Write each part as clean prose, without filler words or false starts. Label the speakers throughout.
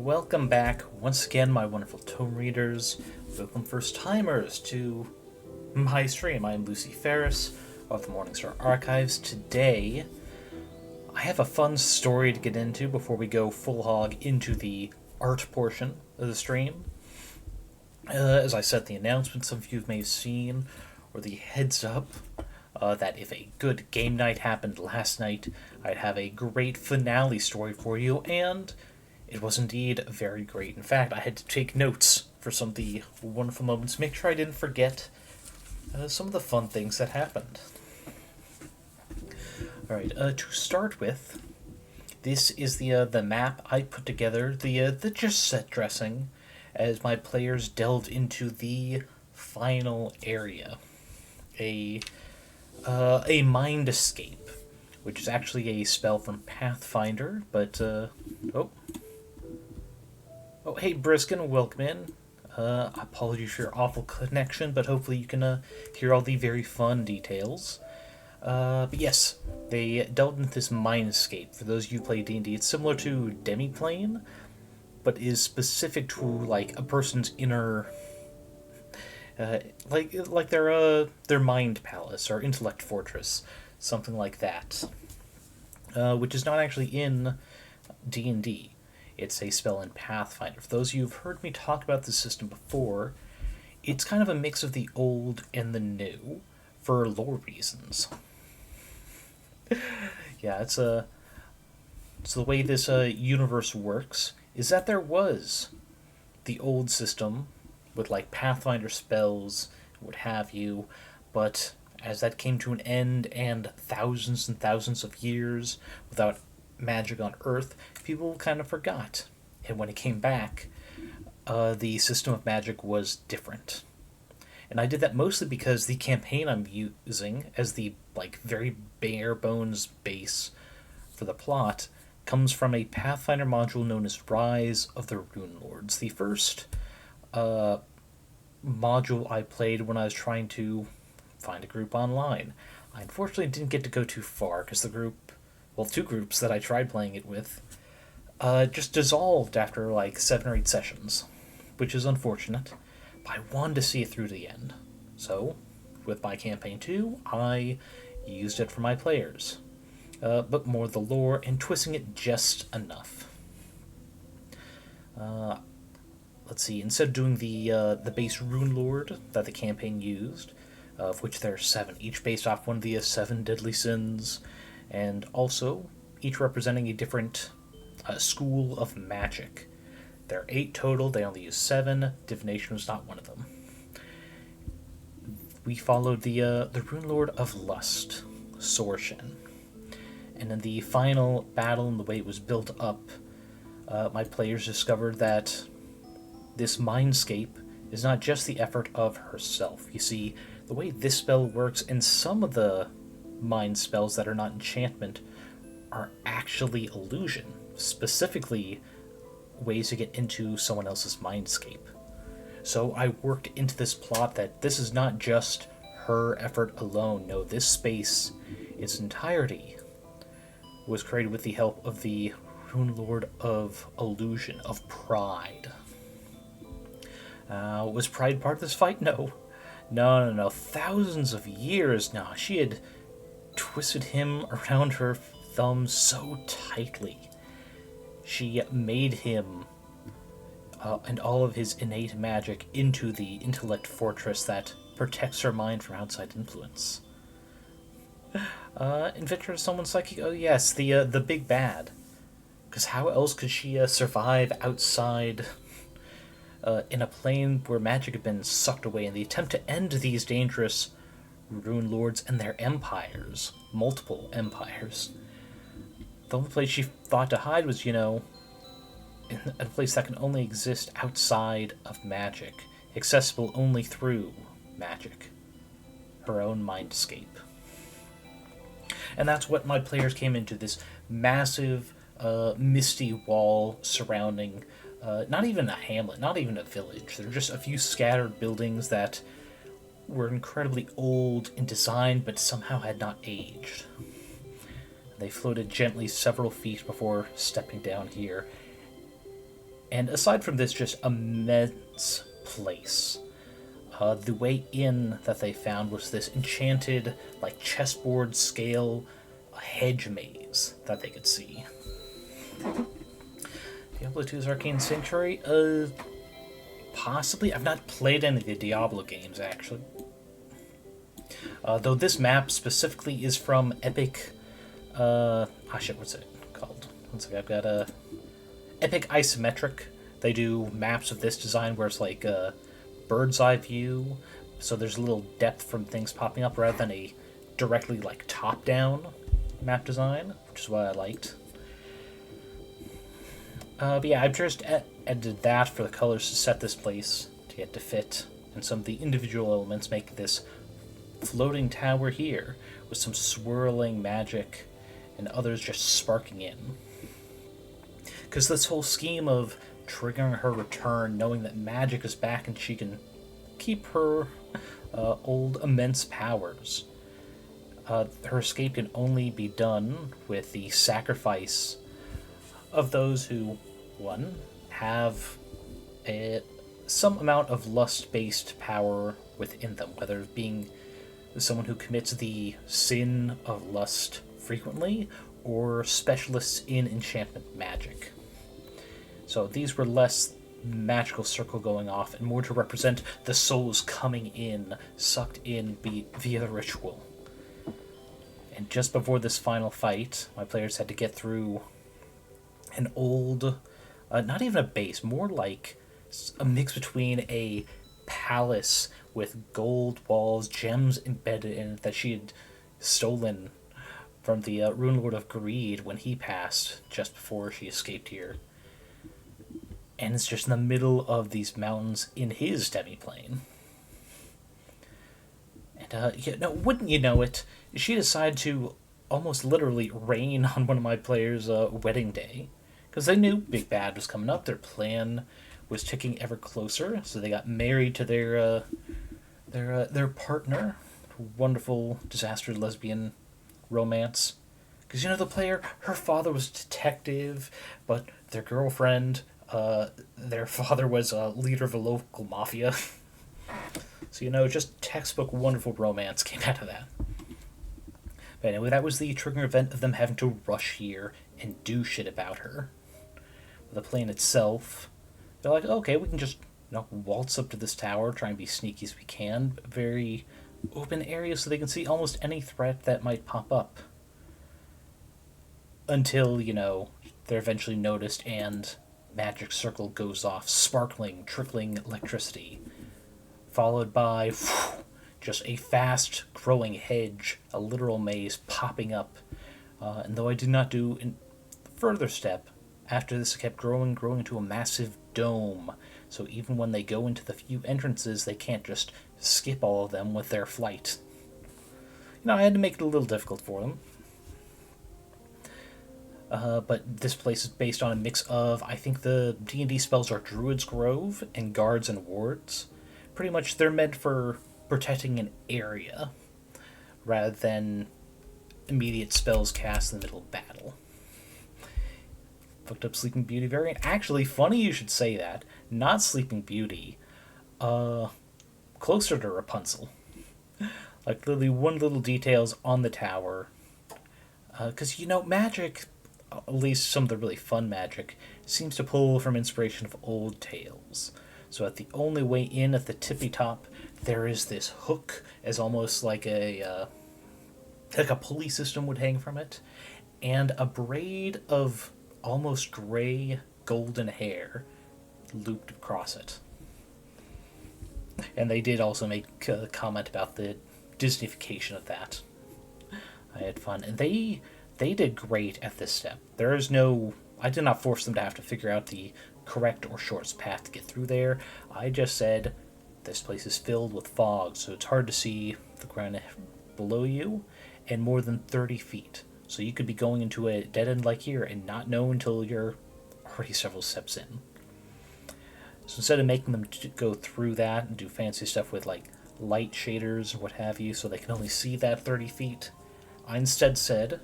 Speaker 1: Welcome back once again, my wonderful tome readers. Welcome first timers to my stream. I'm Lucy Ferris of the Morningstar Archives. Today, I have a fun story to get into before we go full hog into the art portion of the stream. As I said, the announcement some of you may have seen, or the heads up, that if a good game night happened last night, I'd have a great finale story for you, and it was indeed very great. In fact, I had to take notes for some of the wonderful moments, make sure I didn't forget some of the fun things that happened. Alright, to start with, this is the map I put together, the just set dressing, as my players delved into the final area. A mind escape, which is actually a spell from Pathfinder, but, Oh, hey, Briskin, welcome in. Apologies for your awful connection, but hopefully you can hear all the very fun details. But yes, they delved into this mind escape. For those of you who play D&D, it's similar to Demiplane, but is specific to, like, a person's inner... like their mind palace or intellect fortress, something like that. Which is not actually in D&D. It's a spell in Pathfinder. For those of you who've heard me talk about this system before, it's kind of a mix of the old and the new, for lore reasons. Yeah, it's the way this universe works is that there was the old system with like Pathfinder spells, what have you, but as that came to an end and thousands of years without magic on Earth, people kind of forgot. And when it came back, the system of magic was different. And I did that mostly because the campaign I'm using as the like very bare bones base for the plot comes from a Pathfinder module known as Rise of the Runelords. The first module I played when I was trying to find a group online. I unfortunately didn't get to go too far because the group, well, two groups that I tried playing it with, just dissolved after like 7 or 8 sessions, which is unfortunate, but I wanted to see it through to the end. So, with my campaign 2, I used it for my players, but more the lore and twisting it just enough. Let's see, instead of doing the base Runelord that the campaign used, of which there are 7, each based off one of the 7 deadly sins, and also each representing a different school of magic. There are 8 total, they only use 7, divination was not one of them. We followed the Runelord of Lust, Sorshen. And in the final battle and the way it was built up, my players discovered that this mindscape is not just the effort of herself. You see, the way this spell works, and some of the mind spells that are not enchantment are actually illusion, specifically ways to get into someone else's mindscape. So I worked into this plot that this is not just her effort alone. No, this space, its entirety, was created with the help of the Runelord of Illusion, of Pride. Was Pride part of this fight? No. No. Thousands of years now. She had twisted him around her thumb so tightly. She made him and all of his innate magic into the intellect fortress that protects her mind from outside influence. Inventor someone psychic? Oh yes, the big bad. Because how else could she survive outside in a plane where magic had been sucked away in the attempt to end these dangerous Runelords and their empires, multiple empires. The only place she thought to hide was, in a place that can only exist outside of magic, accessible only through magic. Her own mind escape. And that's what my players came into, this massive, misty wall surrounding, not even a hamlet, not even a village. They're just a few scattered buildings that were incredibly old in design, but somehow had not aged. They floated gently several feet before stepping down here, And aside from this just immense place, the way in that they found was this enchanted, like chessboard scale hedge maze that they could see. Diablo 2's Arcane Sanctuary? Possibly. I've not played any of the Diablo games, actually. Though this map specifically is from Epic... what's it called? One second, I've got a... Epic Isometric. They do maps of this design where it's like a bird's eye view, so there's a little depth from things popping up rather than a directly like top-down map design, which is what I liked. But yeah, I've just edited that for the colors to set this place to get to fit, and some of the individual elements make this floating tower here with some swirling magic and others just sparking in. Because this whole scheme of triggering her return, knowing that magic is back and she can keep her old immense powers. Her escape can only be done with the sacrifice of those who, one, have some amount of lust-based power within them, whether it being someone who commits the sin of lust frequently, or specialists in enchantment magic. So these were less magical circle going off and more to represent the souls coming in, sucked in via the ritual. And just before this final fight, my players had to get through an old, not even a base, more like a mix between a palace with gold walls, gems embedded in it that she had stolen from the Runelord of Greed when he passed just before she escaped here. And it's just in the middle of these mountains in his demiplane. And, wouldn't you know it, she decided to almost literally rain on one of my players' wedding day. Because they knew Big Bad was coming up, their plan was ticking ever closer, so they got married to their partner. Wonderful, disaster lesbian romance. Because, the player, her father was a detective, but their girlfriend... their father was a leader of a local mafia. So, just textbook wonderful romance came out of that. But anyway, that was the triggering event of them having to rush here and do shit about her. The plane itself, they're like, okay, we can just, waltz up to this tower, try and be sneaky as we can. Very open area so they can see almost any threat that might pop up. Until, they're eventually noticed and... magic circle goes off, sparkling, trickling electricity, followed by just a fast growing hedge, a literal maze popping up. And though I did not do a further step, after this it kept growing into a massive dome. So even when they go into the few entrances, they can't just skip all of them with their flight. I had to make it a little difficult for them. But this place is based on a mix of, I think the D&D spells are Druid's Grove and Guards and Wards. Pretty much they're meant for protecting an area, rather than immediate spells cast in the middle of battle. Fucked up Sleeping Beauty variant. Actually, funny you should say that. Not Sleeping Beauty. Closer to Rapunzel. Like, literally one little details on the tower. Because, magic... at least some of the really fun magic, seems to pull from inspiration of old tales. So at the only way in at the tippy top, there is this hook, as almost like a pulley system would hang from it, and a braid of almost gray golden hair looped across it. And they did also make a comment about the Disneyfication of that. I had fun. And they did great at this step. I did not force them to have to figure out the correct or shortest path to get through there. I just said, this place is filled with fog, so it's hard to see the ground below you, and more than 30 feet. So you could be going into a dead end like here and not know until you're already several steps in. So instead of making them go through that and do fancy stuff with like light shaders or what have you, so they can only see that 30 feet, I instead said,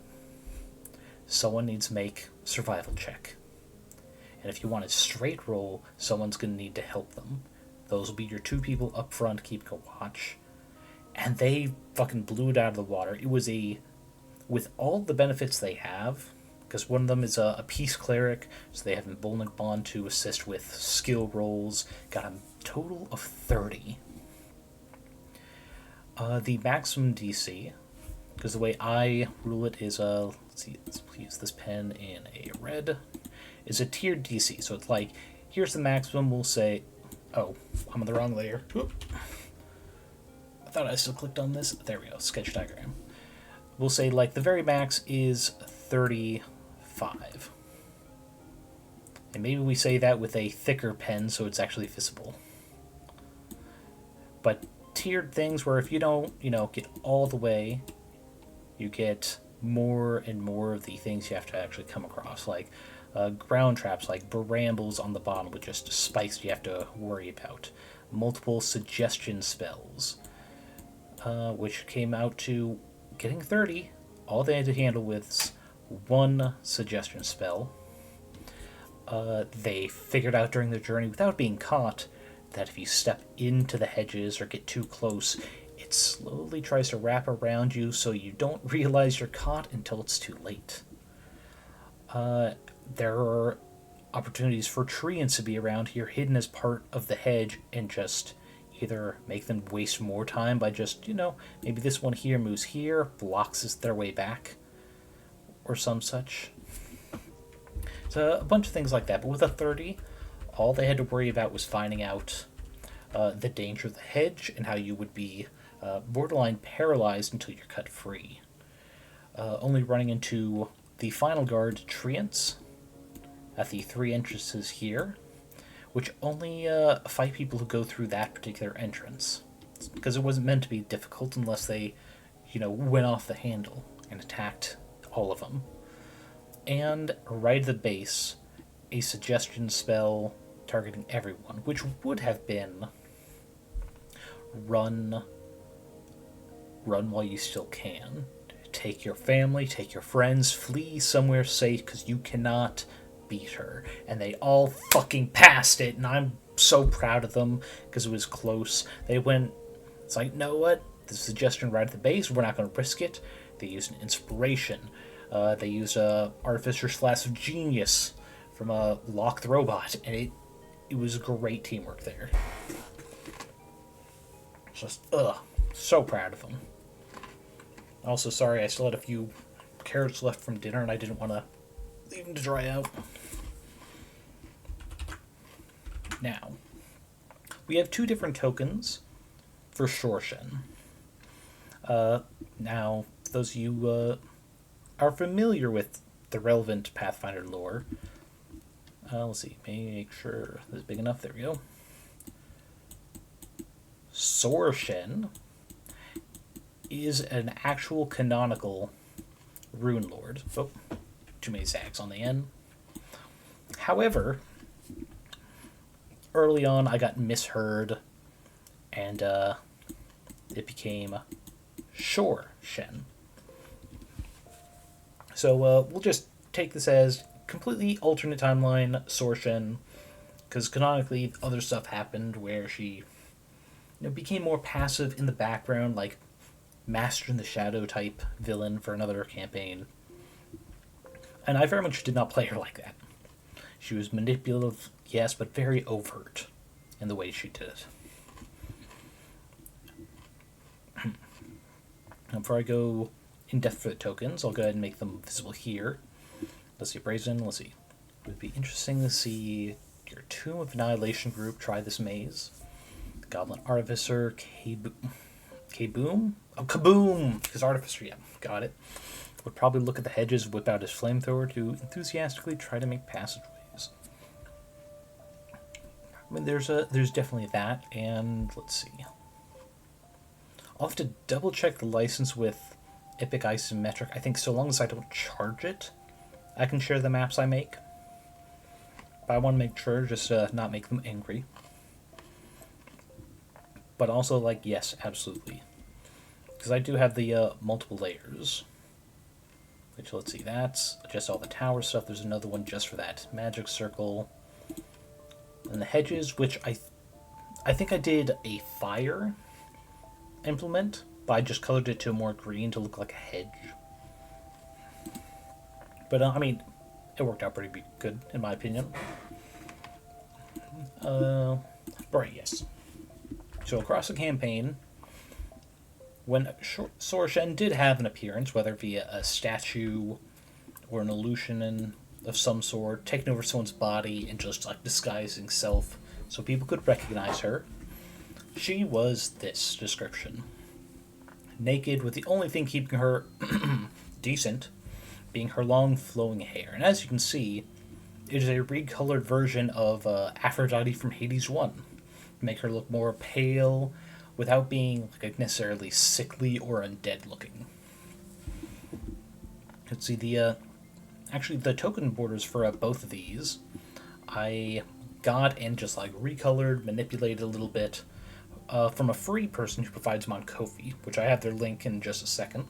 Speaker 1: someone needs to make a survival check. And if you want a straight roll, someone's going to need to help them. Those will be your 2 people up front keeping a watch. And they fucking blew it out of the water. It was with all the benefits they have, because one of them is a peace cleric, so they have Emboldened Bond to assist with skill rolls. Got a total of 30. The maximum DC, because the way I rule it is, let's see, let's use this pen in a red, is a tiered DC. So it's like, here's the maximum, we'll say, oh, I'm on the wrong layer. Oop. I thought I still clicked on this. There we go, sketch diagram. We'll say, like, the very max is 35. And maybe we say that with a thicker pen so it's actually visible. But tiered things where if you don't, get all the way, you get more and more of the things you have to actually come across, like ground traps, like brambles on the bottom with just spikes you have to worry about. Multiple suggestion spells, which came out to getting 30. All they had to handle was 1 suggestion spell. They figured out during their journey, without being caught, that if you step into the hedges or get too close, it slowly tries to wrap around you so you don't realize you're caught until it's too late. There are opportunities for treants to be around here, hidden as part of the hedge, and just either make them waste more time by just, maybe this one here moves here, blocks their way back, or some such. So a bunch of things like that, but with a 30, all they had to worry about was finding out the danger of the hedge and how you would be borderline paralyzed until you're cut free. Only running into the final guard treants at the 3 entrances here, which only fight people who go through that particular entrance, because it wasn't meant to be difficult unless they, went off the handle and attacked all of them. And right at the base, a suggestion spell targeting everyone, which would have been run while you still can. Take your family, take your friends, flee somewhere safe, because you cannot beat her. And they all fucking passed it, and I'm so proud of them, because it was close. They went, it's like, know what? The suggestion right at the base, we're not going to risk it. They used an inspiration. They used a Artificer/Genius from a Lock the Robot, and it was great teamwork there. Just, so proud of them. Also, sorry, I still had a few carrots left from dinner, and I didn't want to leave them to dry out. Now, we have 2 different tokens for Shorshen. Now, those of you are familiar with the relevant Pathfinder lore, let's see, make sure this is big enough. There we go. Shorshen is an actual canonical Runelord. Oh, too many zags on the end. However, early on I got misheard, and it became Shorshen. So we'll just take this as completely alternate timeline Shorshen, because canonically other stuff happened where she became more passive in the background, like Master in the Shadow type villain for another campaign. And I very much did not play her like that. She was manipulative, yes, but very overt in the way she did it. Now, before I go in depth for the tokens, I'll go ahead and make them visible here. Let's see, Brazen, let's see. It would be interesting to see your Tomb of Annihilation group try this maze. The Goblin Artificer, Kaboom? Oh, Kaboom! Because Artificer, yeah, got it. Would probably look at the hedges, whip out his flamethrower to enthusiastically try to make passageways. I mean, there's definitely that, and let's see. I'll have to double check the license with Epic Isometric. I think so long as I don't charge it, I can share the maps I make. But I want to make sure, just not make them angry. But also, like, yes, absolutely. Because I do have the multiple layers. Which, let's see, that's just all the tower stuff. There's another one just for that magic circle. And the hedges, which I think I did a fire implement, but I just colored it to more green to look like a hedge. But, I mean, it worked out pretty good, in my opinion. Right, yes. So across the campaign, when Sorshen did have an appearance, whether via a statue or an illusion of some sort, taking over someone's body and just like disguising self so people could recognize her, she was this description. Naked, with the only thing keeping her decent being her long flowing hair. And as you can see, it is a recolored version of Aphrodite from Hades 1. Make her look more pale without being like necessarily sickly or undead looking. Let's see, actually the token borders for both of these I got and just like recolored, manipulated a little bit from a free person who provides them on Ko-fi, which I have their link in just a second.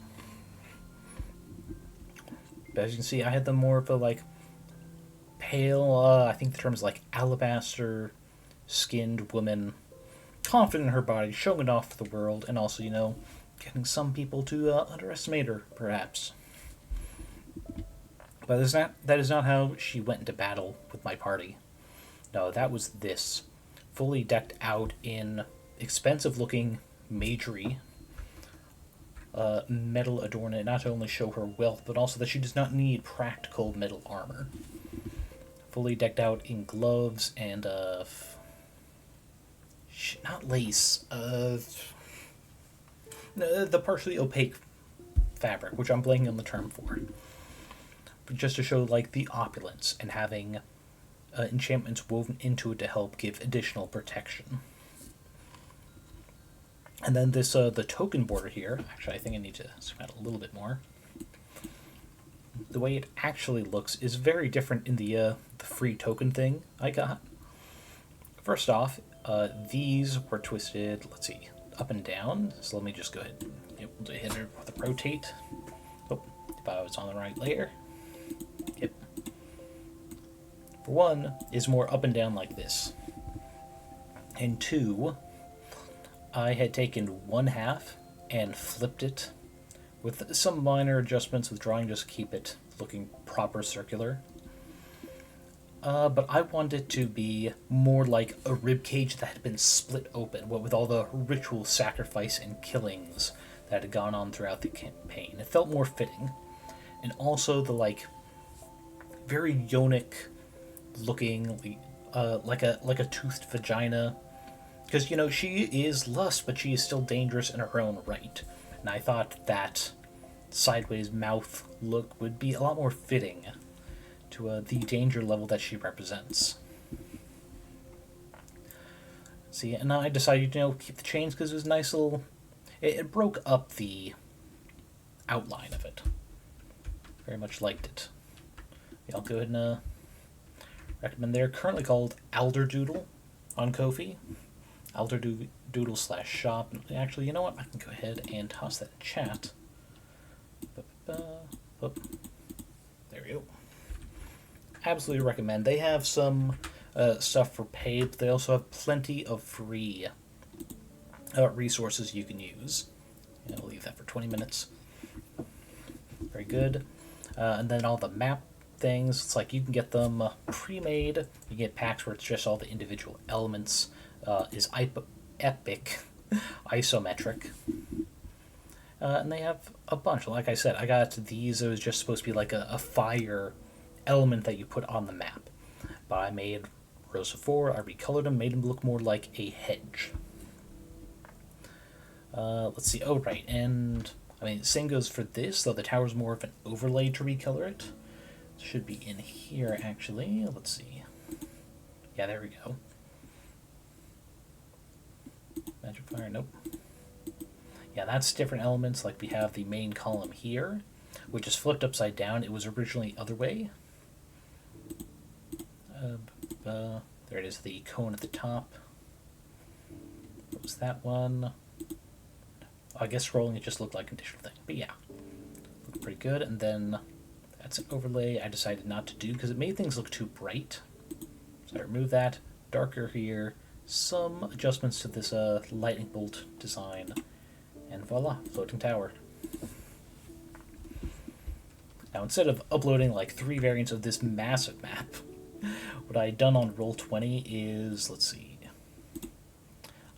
Speaker 1: But as you can see, I had them more of a like pale, I think the term is like alabaster skinned woman, confident in her body, showing it off to the world, and also, you know, getting some people to underestimate her, perhaps. But that is not how she went into battle with my party. No, that was this. Fully decked out in expensive-looking magery, metal adornment, not to only show her wealth, but also that she does not need practical metal armor. Fully decked out in gloves and, not lace, the partially opaque fabric, which I'm blanking on the term for. But just to show, like, the opulence and having enchantments woven into it to help give additional protection. And then this, the token border here, actually I think I need to zoom out a little bit more. The way it actually looks is very different in the free token thing I got. First off, these were twisted, let's see, up and down. So let me just go ahead and hit it with a rotate. Oh, if I was on the right layer. Yep. For one, is more up and down like this. And two, I had taken one half and flipped it with some minor adjustments with drawing just to keep it looking proper circular. But I wanted it to be more like a ribcage that had been split open, what with all the ritual sacrifice and killings that had gone on throughout the campaign. It felt more fitting. And also the, like, very yonic looking, like a toothed vagina. Because, you know, she is lust, but she is still dangerous in her own right. And I thought that sideways mouth look would be a lot more fitting to the danger level that she represents. See, and I decided, you know, keep the chains because it was a nice little... It broke up the outline of it. Very much liked it. Yeah, I'll go ahead and recommend. They're currently called Alderdoodle on Ko-fi. Alderdoodle/shop. Actually, you know what? I can go ahead and toss that in chat. Oh, there we go. Absolutely recommend. They have some stuff for pay, but they also have plenty of free resources you can use. I'll leave that for 20 minutes. Very good. And then all the map things, it's like you can get them pre-made. You get packs where it's just all the individual elements. Is epic isometric. And they have a bunch. Like I said, I got these. It was just supposed to be like a fire element that you put on the map. But I made rows of 4. I recolored them, made them look more like a hedge. Let's see. Oh, right. And, I mean, same goes for this, though the tower's more of an overlay to recolor it. It should be in here, actually. Let's see. Yeah, there we go. Magic fire, nope. Yeah, that's different elements. Like we have the main column here, which is flipped upside down. It was originally other way. There it is, the cone at the top. What was that one? I guess scrolling it just looked like an additional thing. But yeah, looked pretty good. And then That's an overlay I decided not to do because it made things look too bright. So I remove that. Darker here. Some adjustments to this lightning bolt design. And voila, floating tower. Now instead of uploading like 3 variants of this massive map, what I had done on Roll20 is, let's see,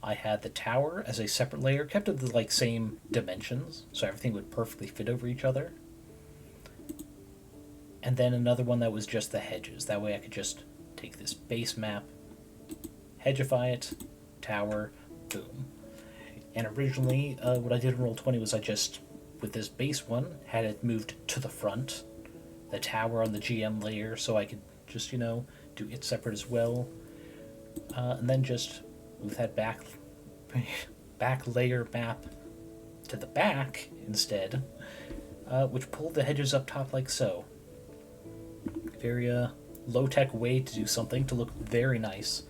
Speaker 1: I had the tower as a separate layer, kept it the like same dimensions, so everything would perfectly fit over each other. And then another one that was just the hedges. That way I could just take this base map, hedgeify it, tower, boom. And originally, what I did in Roll20 was I just, with this base one, had it moved to the front, the tower on the GM layer, so I could just, you know, do it separate as well. And then just move that back layer map to the back instead, which pulled the hedges up top like so. Very low-tech way to do something to look very nice.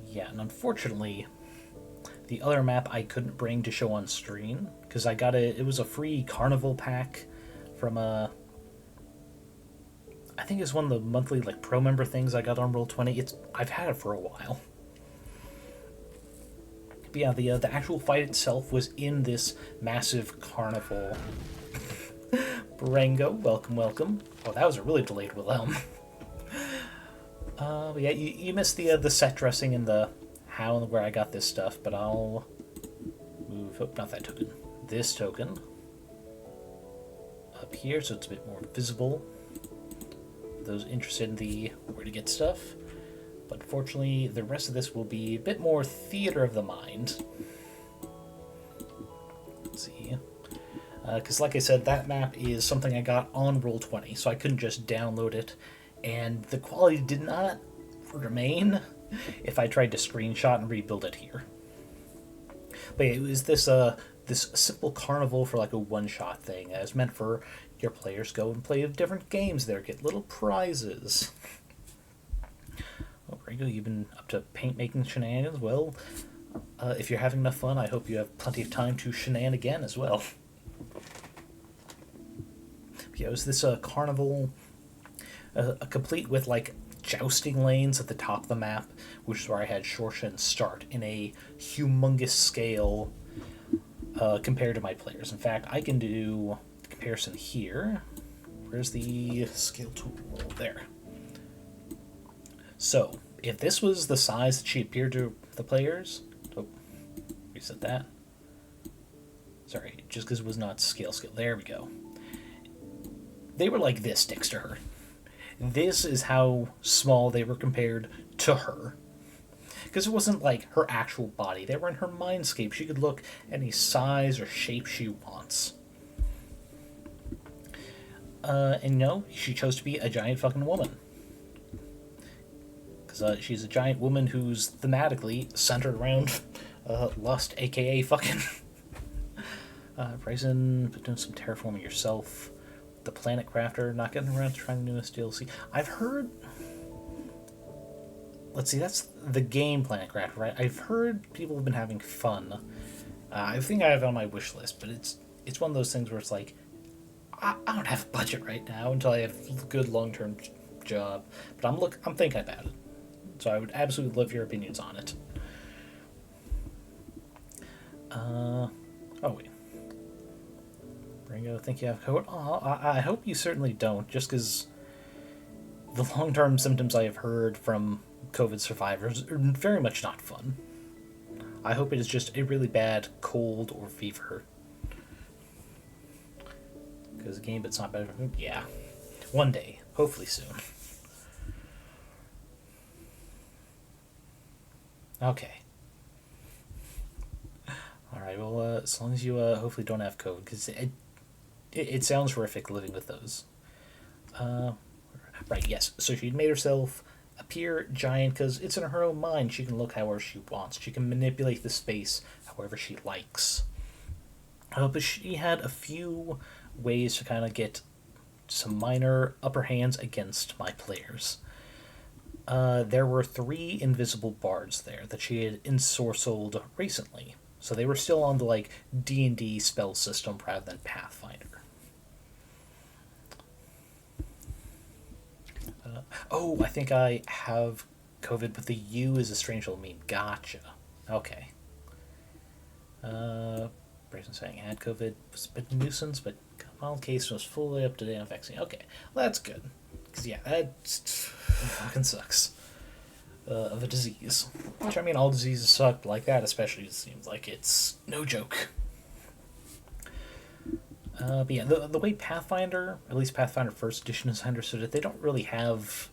Speaker 1: Yeah, and unfortunately, the other map I couldn't bring to show on stream, because I got it was a free carnival pack from I think it's one of the monthly like pro member things I got on Roll20. I've had it for a while. But yeah, the actual fight itself was in this massive carnival. Brango, welcome, welcome. Oh, that was a really delayed Wilhelm. But yeah, you missed the set dressing and the how and where I got this stuff, but I'll move, oh, not that token, this token up here so it's a bit more visible for those interested in the where to get stuff. But fortunately, the rest of this will be a bit more theater of the mind. Let's see. Because like I said, that map is something I got on Roll20, so I couldn't just download it, and the quality did not remain if I tried to screenshot and rebuild it here. But yeah, it was this simple carnival for like a one-shot thing. It was meant for your players go and play different games there, get little prizes. Oh, Ringo, you've been up to paint-making shenanigans? Well, if you're having enough fun, I hope you have plenty of time to shenan again as well. Yeah, it was this carnival, complete with like jousting lanes at the top of the map, which is where I had Shorshan start in a humongous scale compared to my players. In fact, I can do the comparison here. Where's the scale tool? There. So, if this was the size that she appeared to the players... Oh, reset that. Sorry, just because it was not scale. There we go. They were like this next to her. This is how small they were compared to her. Because it wasn't like her actual body. They were in her mindscape. She could look any size or shape she wants. And no, she chose to be a giant fucking woman. Because she's a giant woman who's thematically centered around lust, aka fucking. Bryson, doing some terraforming yourself. The Planet Crafter, not getting around to trying the newest DLC. I've heard... Let's see, that's the game Planet Crafter, right? I've heard people have been having fun. I think I have it on my wish list, but it's one of those things where it's like, I don't have a budget right now until I have a good long-term job. But I'm thinking about it. So I would absolutely love your opinions on it. Oh, wait. Ringo, think you have COVID? Oh, I hope you certainly don't, just because the long-term symptoms I have heard from COVID survivors are very much not fun. I hope it is just a really bad cold or fever. Because again, but it's not better. Yeah. One day. Hopefully soon. Okay. Alright, well, as long as you hopefully don't have COVID, because it sounds horrific living with those. Right, yes. So she'd made herself appear giant because it's in her own mind. She can look however she wants. She can manipulate the space however she likes. But she had a few ways to kind of get some minor upper hands against my players. There were 3 invisible bards there that she had ensorcelled recently. So they were still on the, like, D&D spell system rather than Pathfinder. Oh, I think I have COVID, but the U is a strange little meme. Gotcha. Okay. Person saying had COVID was a bit of a nuisance, but mild case was fully up to date on vaccine. Okay, well, that's good. Because, yeah, that fucking sucks. Of a disease. Which, I mean, all diseases suck, but like that especially, it seems like it's no joke. But yeah, the way Pathfinder, at least Pathfinder First Edition is understood it, they don't really have,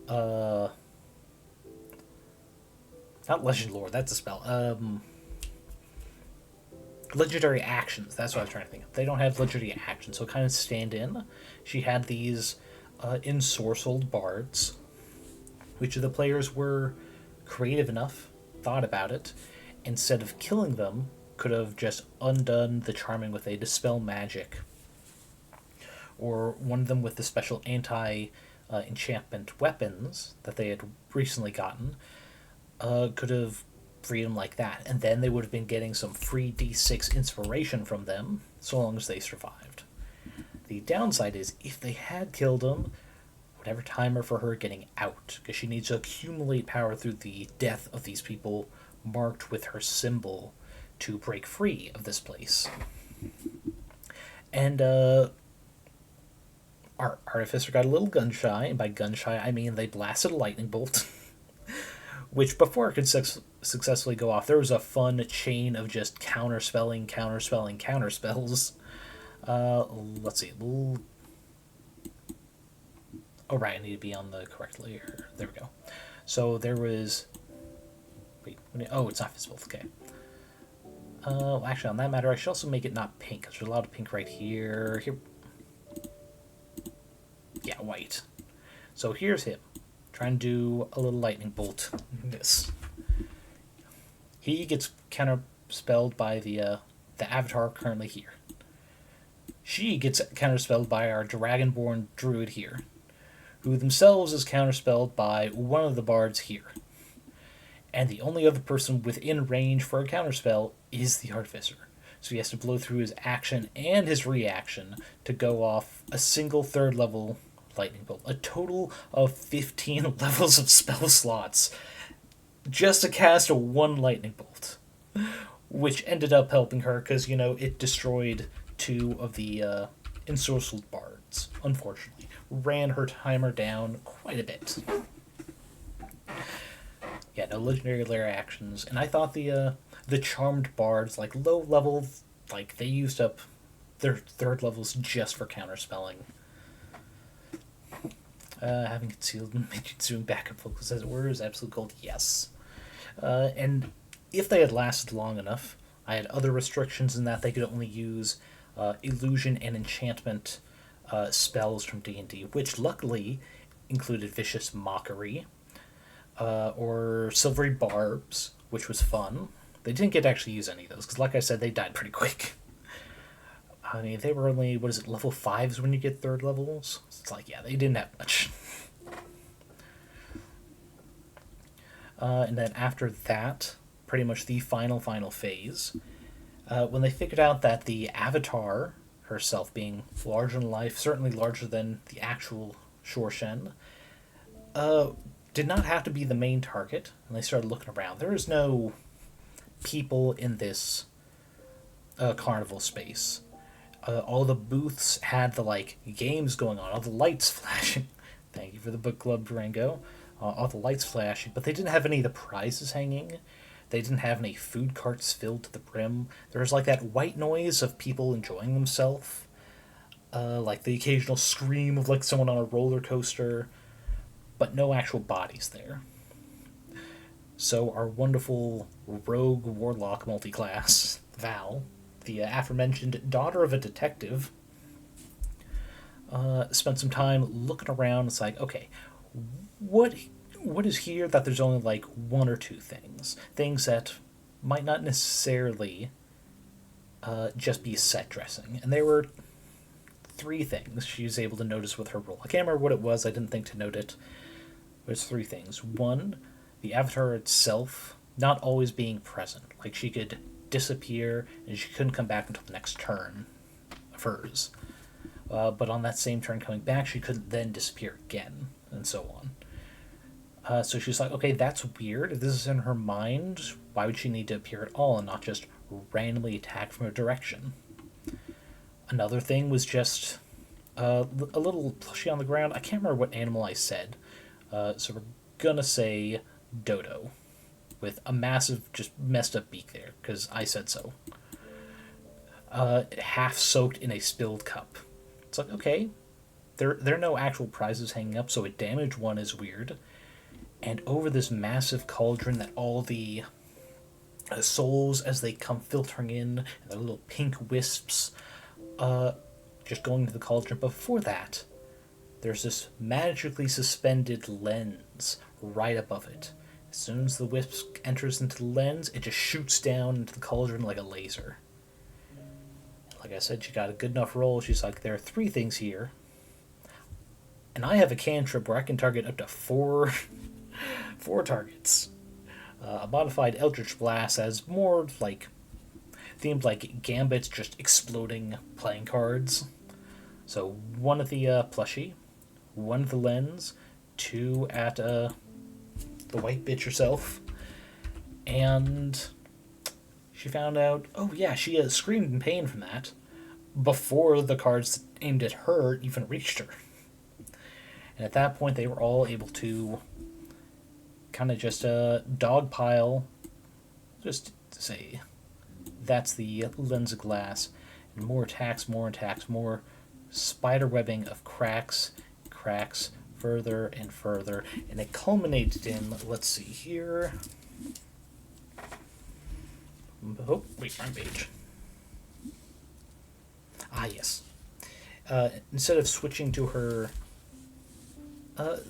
Speaker 1: not Legend Lore, that's a spell, legendary actions, that's what I was trying to think of. They don't have legendary actions, so kind of stand in. She had these ensorcelled bards, which of the players were creative enough, thought about it, instead of killing them, could have just undone the charming with a dispel magic, or one of them with the special anti-enchantment weapons that they had recently gotten, could have freed them like that, and then they would have been getting some free D6 inspiration from them, so long as they survived. The downside is, if they had killed them, whatever timer for her getting out, because she needs to accumulate power through the death of these people marked with her symbol to break free of this place. And our Artificer got a little gun shy, and by gun shy I mean they blasted a lightning bolt, which before it could successfully go off, there was a fun chain of just counterspelling, counterspells. Let's see. Oh, right, I need to be on the correct layer. There we go. So there was... Wait, oh, it's not visible. Okay. Well, actually, on that matter, I should also make it not pink, because there's a lot of pink right here. Here. Yeah, white. So here's him, trying to do a little lightning bolt. This. He gets counterspelled by the avatar currently here. She gets counterspelled by our Dragonborn druid here, who themselves is counterspelled by one of the bards here. And the only other person within range for a counterspell is the Artificer. So he has to blow through his action and his reaction to go off a single third level lightning bolt. A total of 15 levels of spell slots just to cast a one lightning bolt. Which ended up helping her because, it destroyed two of the ensorcelled bards, unfortunately. Ran her timer down quite a bit. Yeah, no legendary lair actions, and I thought the charmed bards, like low level, like they used up their third levels just for counterspelling. Having concealed doing backup focus as it were is absolute gold. Yes, and if they had lasted long enough, I had other restrictions in that they could only use illusion and enchantment spells from D&D, which luckily included Vicious Mockery, or Silvery Barbs, which was fun. They didn't get to actually use any of those, because like I said, they died pretty quick. I mean, they were only, level 5s when you get third levels? It's like, yeah, they didn't have much. And then after that, pretty much the final phase, when they figured out that the Avatar, herself being larger than life, certainly larger than the actual Shorshen, did not have to be the main target, and they started looking around. There is no people in this carnival space. All the booths had the, games going on, all the lights flashing. Thank you for the book club, Durango. All the lights flashing, but they didn't have any of the prizes hanging. They didn't have any food carts filled to the brim. There was, that white noise of people enjoying themselves. Like the occasional scream of, someone on a roller coaster, but no actual bodies there. So our wonderful rogue warlock multiclass, Val, the aforementioned daughter of a detective, spent some time looking around. It's like, okay, what is here that there's only one or two things that might not necessarily just be set dressing. And there were three things she was able to notice with her roll. I can't remember what it was. I didn't think to note it. There's three things. One, the avatar itself not always being present. She could disappear and she couldn't come back until the next turn of hers. But on that same turn coming back, she couldn't then disappear again. and so on. So she's like, okay, that's weird. If this is in her mind, why would she need to appear at all and not just randomly attack from a direction? Another thing was just a little plushie on the ground. I can't remember what animal I said. So we're gonna say dodo, with a massive, just messed up beak there, because I said so. Half soaked in a spilled cup. It's like, okay, there are no actual prizes hanging up, so a damaged one is weird. And over this massive cauldron that all the souls, as they come filtering in, and their little pink wisps, just going to the cauldron. But before that, there's this magically suspended lens right above it. As soon as the wisp enters into the lens, it just shoots down into the cauldron like a laser. Like I said, she got a good enough roll. She's like, there are 3 things here. And I have a cantrip where I can target up to 4 targets. A modified Eldritch Blast has more like themed like gambits, just exploding playing cards. So 1 at the plushie, 1 at the lens, 2 at the white bitch herself, and she found out, oh yeah, she screamed in pain from that before the cards aimed at her even reached her. And at that point, they were all able to kind of just dogpile, just to say, that's the lens of glass, and more attacks, more spider webbing of cracks, further and further, and it culminated in, let's see here. Oh, wait, wrong page. Ah, yes. Instead of switching to her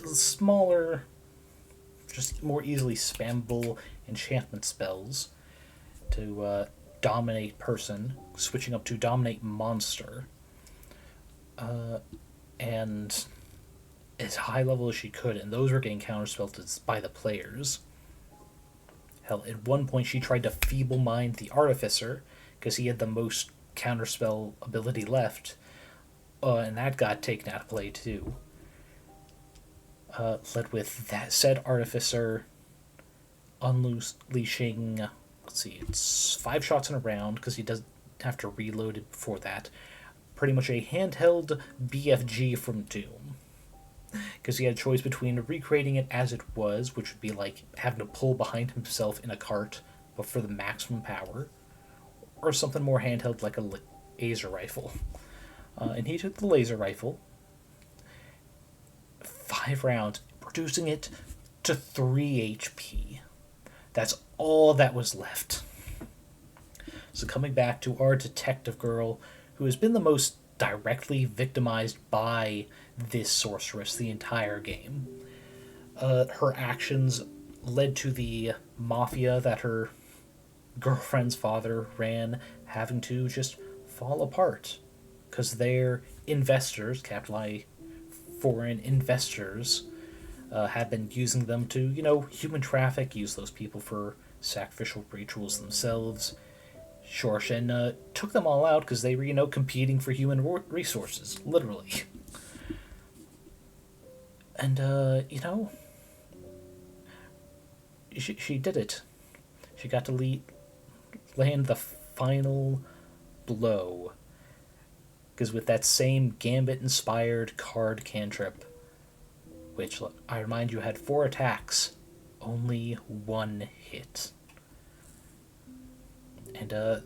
Speaker 1: smaller, just more easily spammable enchantment spells to dominate person, switching up to dominate monster, and as high level as she could, and those were getting counterspelled by the players. Hell, at one point she tried to feeble mind the Artificer, because he had the most counterspell ability left, and that got taken out of play too. Led with that said Artificer unleashing, let's see, it's 5 shots in a round, because he doesn't have to reload it before that. Pretty much a handheld BFG from Doom. Because he had a choice between recreating it as it was, which would be like having to pull behind himself in a cart, but for the maximum power, or something more handheld like a laser rifle. And he took the laser rifle, 5 rounds, reducing it to 3 HP. That's all that was left. So coming back to our detective girl, who has been the most directly victimized by this sorceress the entire game. Her actions led to the mafia that her girlfriend's father ran having to just fall apart, because their investors, capital I, foreign investors, have been using them to, human traffic, use those people for sacrificial rituals themselves. Shorshin took them all out because they were, competing for human resources, literally. And, she did it. She got to land the final blow. Because with that same Gambit-inspired card cantrip, which, I remind you, had 4 attacks, only 1 hit. And a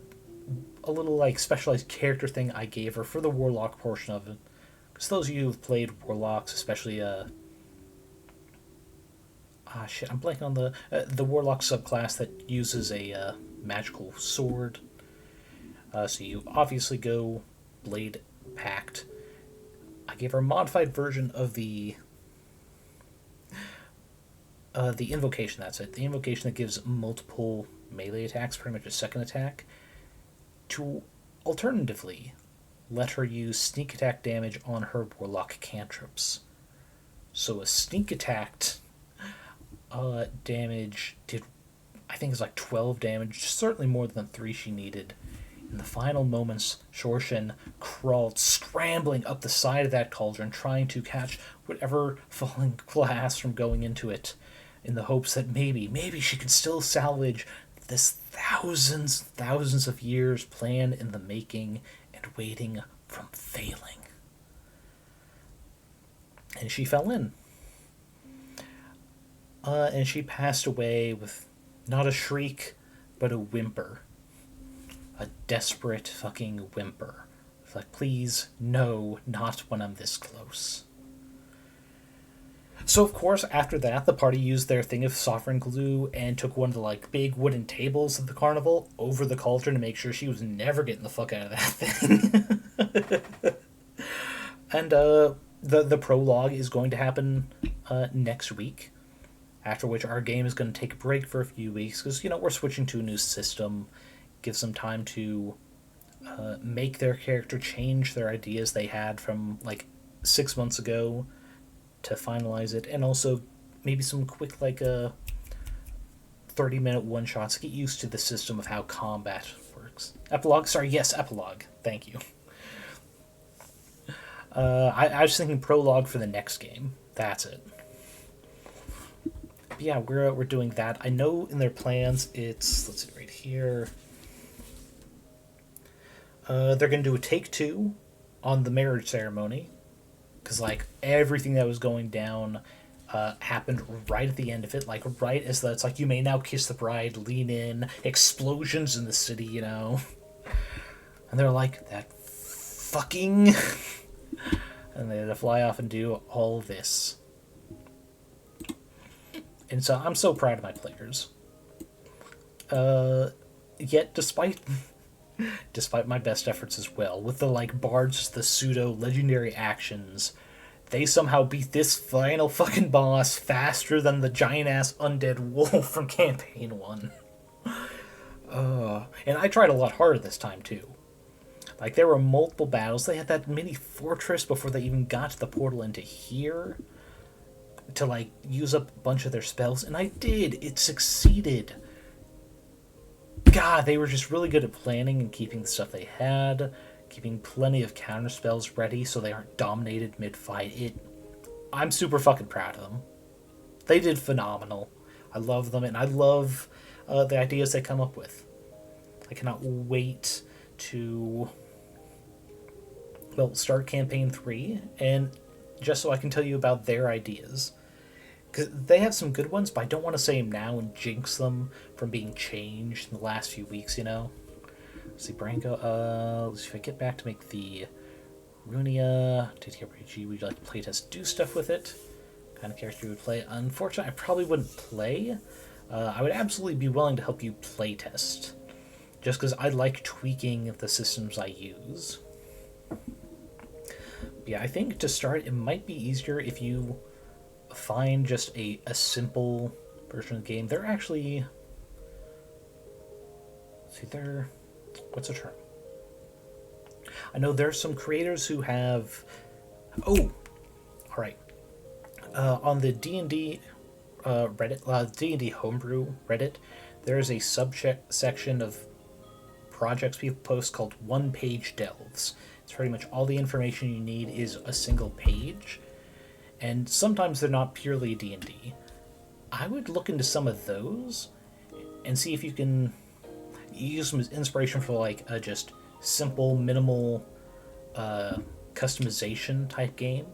Speaker 1: little, specialized character thing I gave her for the Warlock portion of it. Because those of you who've played Warlocks, especially, I'm blanking on the Warlock subclass that uses a magical sword. So you obviously go Blade Pact. I gave her a modified version of the invocation, that's it. The invocation that gives multiple melee attacks, pretty much a second attack, to alternatively let her use sneak attack damage on her Warlock cantrips. So a sneak attacked damage did, I think it's 12 damage, certainly more than the 3 she needed In the final moments, Shorshin crawled scrambling up the side of that cauldron, trying to catch whatever falling glass from going into it, in the hopes that maybe she could still salvage this thousands of years plan in the making and waiting from failing. And she fell in. And she passed away with not a shriek, but a whimper. A desperate fucking whimper. It's like, please, no, not when I'm this close. So, of course, after that, the party used their thing of sovereign glue and took one of the, like, big wooden tables of the carnival over the cauldron to make sure she was never getting the fuck out of that thing. And, the prologue is going to happen next week, after which our game is going to take a break for a few weeks, because, we're switching to a new system, give some time to make their character change their ideas they had from, 6 months ago to finalize it, and also maybe some quick, 30-minute one-shots to get used to the system of how combat works. Epilogue? Sorry, yes, epilogue. Thank you. I was thinking prologue for the next game. That's it. But yeah, we're doing that. I know in their plans it's, let's see, right here. They're going to do a take 2 on the marriage ceremony. Because, everything that was going down happened right at the end of it. Right as it's you may now kiss the bride, lean in, explosions in the city, And they're like, that fucking... and they had to fly off and do all this. And so I'm so proud of my players. Yet, despite my best efforts as well, with the bards, the pseudo-legendary actions, they somehow beat this final fucking boss faster than the giant-ass undead wolf from Campaign 1. And I tried a lot harder this time, too. There were multiple battles. They had that mini fortress before they even got to the portal into here to, use up a bunch of their spells, and I did. It succeeded. God, they were just really good at planning and keeping the stuff they had, keeping plenty of counter spells ready so they aren't dominated mid-fight. I'm super fucking proud of them. They did phenomenal. I love them, and I love the ideas they come up with. I cannot wait to, start Campaign 3, and just so I can tell you about their ideas. Because they have some good ones, but I don't want to say them now and jinx them from being changed in the last few weeks, Let's see, Branko, let's see if I get back to make the Runia, TTRPG, would you like to playtest, do stuff with it? Kind of character you would play. Unfortunately, I probably wouldn't play. I would absolutely be willing to help you playtest, just because I like tweaking the systems I use. Yeah, I think to start, it might be easier if you find just a simple version of the game. They're actually... see, what's the term? I know there's some creators who have... oh! Alright. On the D&D Reddit, D&D Homebrew Reddit, there's a subsection of projects people post called one-page delves. It's pretty much all the information you need is a single page, and sometimes they're not purely D&D. I would look into some of those and see if you can use some inspiration for a just simple, minimal customization type game.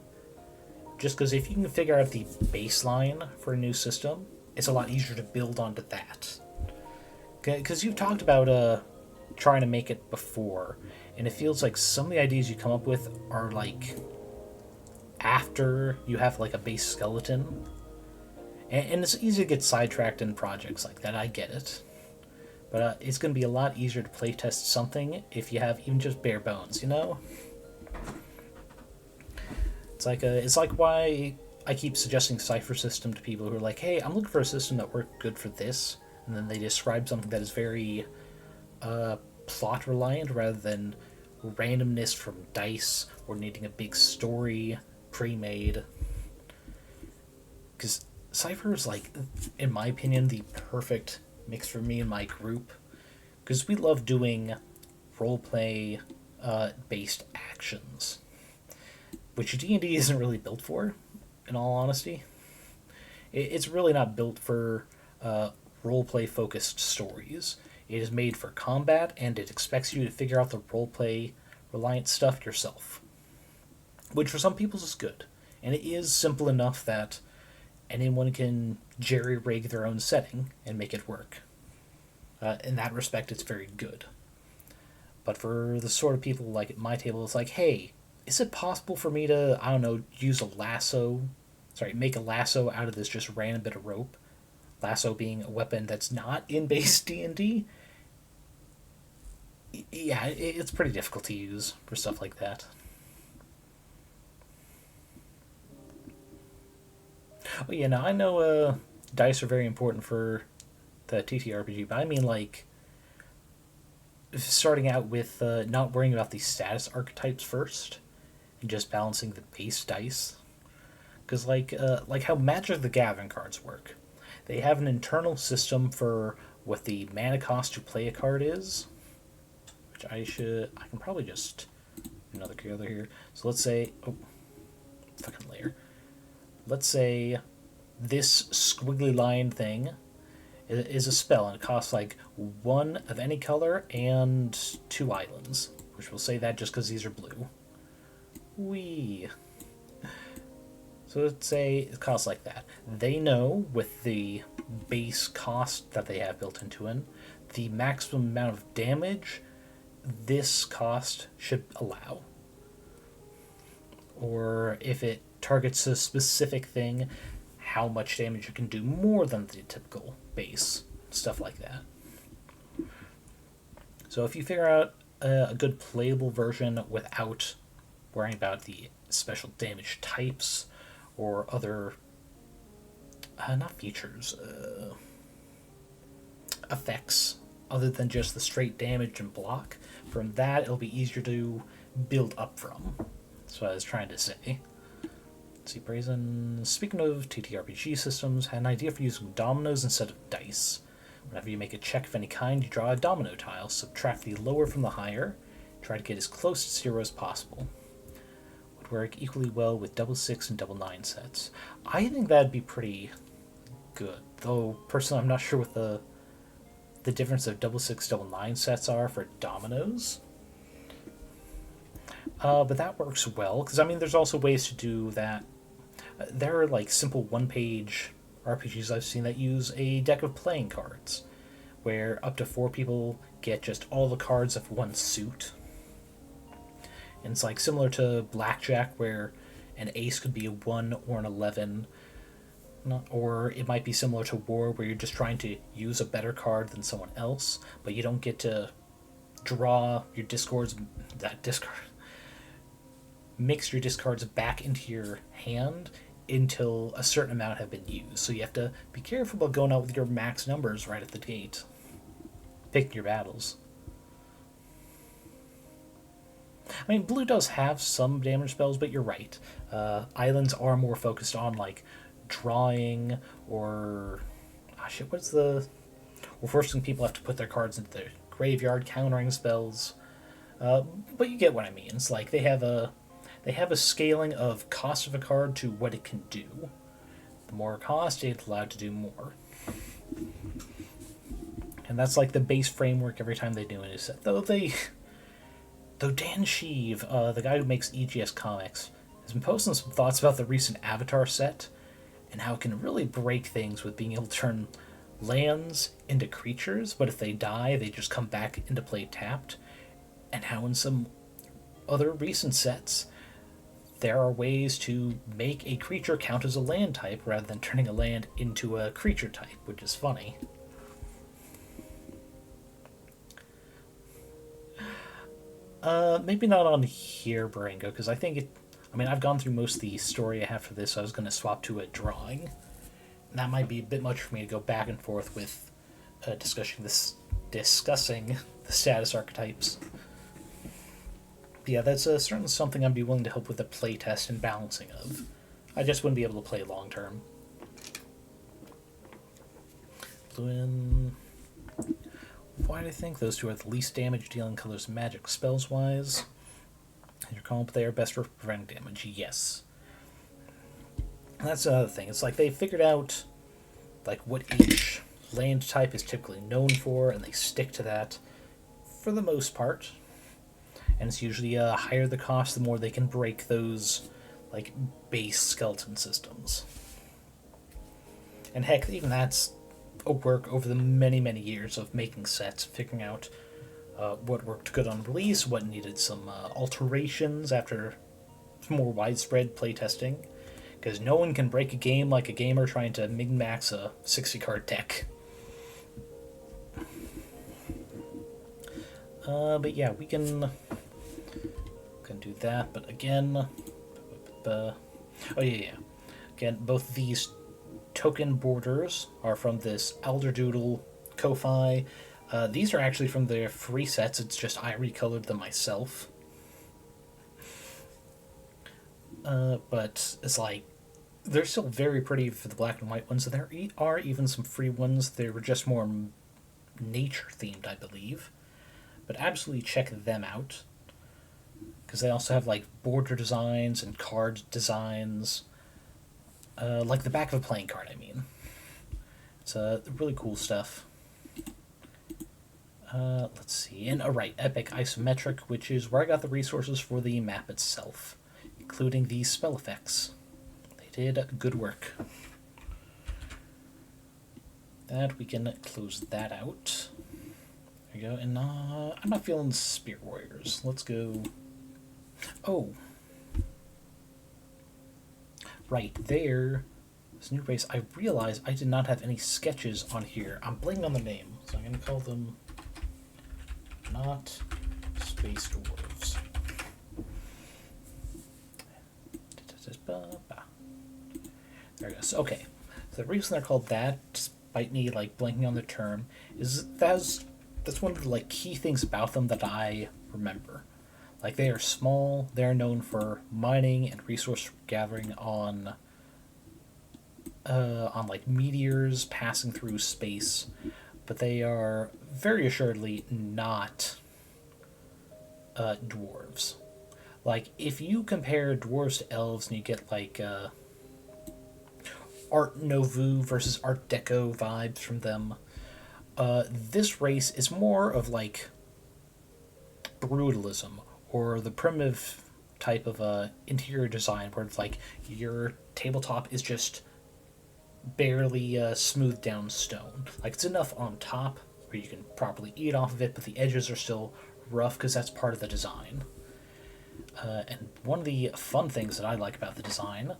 Speaker 1: Just because if you can figure out the baseline for a new system, it's a lot easier to build onto that. Because you've talked about trying to make it before, and it feels like some of the ideas you come up with are after you have a base skeleton, and it's easy to get sidetracked in projects like that. I get it, but it's going to be a lot easier to playtest something if you have even just bare bones. It's like why I keep suggesting Cypher System to people who are like, hey, I'm looking for a system that worked good for this, and then they describe something that is very plot reliant rather than randomness from dice or needing a big story pre-made. Because Cypher is in my opinion, the perfect mix for me and my group, because we love doing roleplay based actions, which D&D isn't really built for, in all honesty. It's really not built for roleplay focused stories. It is made for combat, and it expects you to figure out the roleplay reliant stuff yourself, which for some people is good, and it is simple enough that anyone can jerry rig their own setting and make it work. In that respect, it's very good. But for the sort of people like at my table, it's like, hey, is it possible for me to, I don't know, use a lasso? Sorry, make a lasso out of this just random bit of rope? Lasso being a weapon that's not in base D&D? Yeah, it's pretty difficult to use for stuff like that. Oh yeah, now I know dice are very important for the TTRPG, but I mean like starting out with not worrying about the status archetypes first and just balancing the base dice. Because like how Magic the Gathering cards work, they have an internal system for what the mana cost to play a card is, which I can probably just another together here. So let's say, oh, fucking layer. Let's say this squiggly line thing is a spell, and it costs like 1 of any color and 2 islands, which we'll say that just because these are blue. Whee! So let's say it costs like that. They know with the base cost that they have built into it, the maximum amount of damage this cost should allow. Or if it targets a specific thing, how much damage you can do more than the typical base. Stuff like that. So if you figure out a good playable version without worrying about the special damage types or other, not features, effects, other than just the straight damage and block, from that it'll be easier to build up from. That's what I was trying to say. Let's see, Brazen. Speaking of TTRPG systems, had an idea for using dominoes instead of dice. Whenever you make a check of any kind, you draw a domino tile, subtract the lower from the higher, try to get as close to 0 as possible. Would work equally well with double 6 and double 9 sets. I think that'd be pretty good, though personally I'm not sure what the difference of double 6, double 9 sets are for dominoes. But that works well, because I mean there's also ways to do that. There are like simple one-page RPGs I've seen that use a deck of playing cards, where up to 4 people get just all the cards of one suit. And it's like similar to blackjack, where an ace could be a 1 or an 11, or it might be similar to war, where you're just trying to use a better card than someone else, but you don't get to draw your mix your discards back into your hand until a certain amount have been used. So you have to be careful about going out with your max numbers right at the gate. Picking your battles. I mean, blue does have some damage spells, but you're right. Islands are more focused on, like, drawing or... or forcing people have to put their cards into their graveyard, countering spells. But you get what I mean. It's like they have a scaling of cost of a card to what it can do. The more cost, it's allowed to do more. And that's like the base framework every time they do a new set. Though Dan Sheev, the guy who makes EGS Comics, has been posting some thoughts about the recent Avatar set and how it can really break things with being able to turn lands into creatures, but if they die, they just come back into play tapped. And how in some other recent sets, there are ways to make a creature count as a land type rather than turning a land into a creature type, which is funny. Maybe not on here, Barango, because I think I've gone through most of the story I have for this, so I was going to swap to a drawing. And that might be a bit much for me to go back and forth with discussing the status archetypes. But yeah, that's certainly something I'd be willing to help with the playtest and balancing of. I just wouldn't be able to play long term. Why do I think those two are the least damage dealing colors magic spells wise? And your comp, they are best for preventing damage. Yes. That's another thing. It's like they figured out like what each land type is typically known for, and they stick to that for the most part. And it's usually higher the cost, the more they can break those like base skeleton systems. And heck, even that's a work over the many, many years of making sets, figuring out what worked good on release, what needed some alterations after more widespread playtesting. Because no one can break a game like a gamer trying to min-max a 60-card deck. But yeah, we can do that. But again, oh yeah. Again, both these token borders are from this Elderdoodle Ko-Fi. These are actually from their free sets. It's just I recolored them myself. But it's like they're still very pretty for the black and white ones. And there are even some free ones. They were just more nature themed, I believe. But absolutely check them out, because they also have like border designs and card designs, like the back of a playing card. I mean, it's really cool stuff. Let's see, and right, Epic Isometric, which is where I got the resources for the map itself, including these spell effects. They did good work. That we can close that out. There you go, and I'm not feeling Spirit Warriors. Let's go. Oh, right there. This new race. I realize I did not have any sketches on here. I'm blanking on the name, so I'm gonna call them not Space Dwarves. There it goes. Okay, so the reason they're called that, despite me like blanking on the term, is that's one of the like key things about them that I remember. Like, they are small, they're known for mining and resource gathering on like meteors passing through space, but they are very assuredly not dwarves. Like, if you compare dwarves to elves and you get like Art Nouveau versus Art Deco vibes from them, this race is more of like brutalism, or the primitive type of interior design where it's like your tabletop is just barely smoothed down stone. Like, it's enough on top where you can properly eat off of it, but the edges are still rough because that's part of the design. And one of the fun things that I like about the design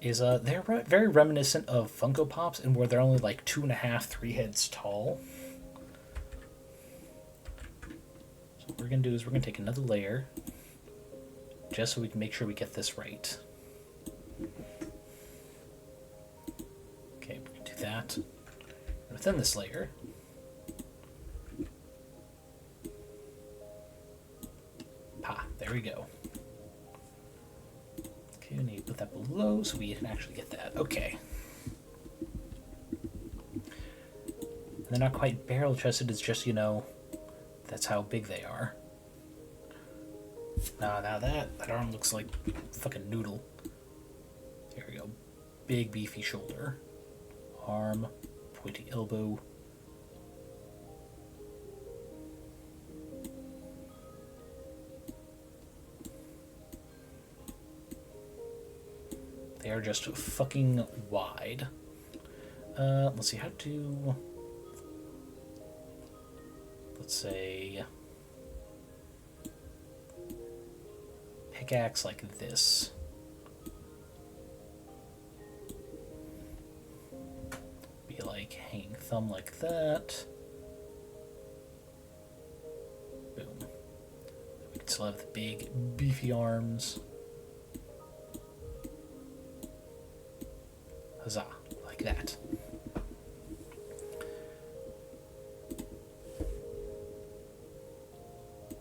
Speaker 1: is they're very reminiscent of Funko Pops, and where they're only like 2.5, 3 heads tall. So what we're going to do is we're going to take another layer just so we can make sure we get this right. Okay, we're going to do that. Within this layer, there we go. Okay, we need to put that below so we can actually get that. Okay. And they're not quite barrel chested, it's just, you know, that's how big they are. Now that arm looks like fucking noodle. There we go. Big beefy shoulder. Arm, pointy elbow. They are just fucking wide. Let's see, how to... Let's say... Pickaxe like this. Be like hanging thumb like that. Boom. We can still have the big, beefy arms. Huzzah, like that.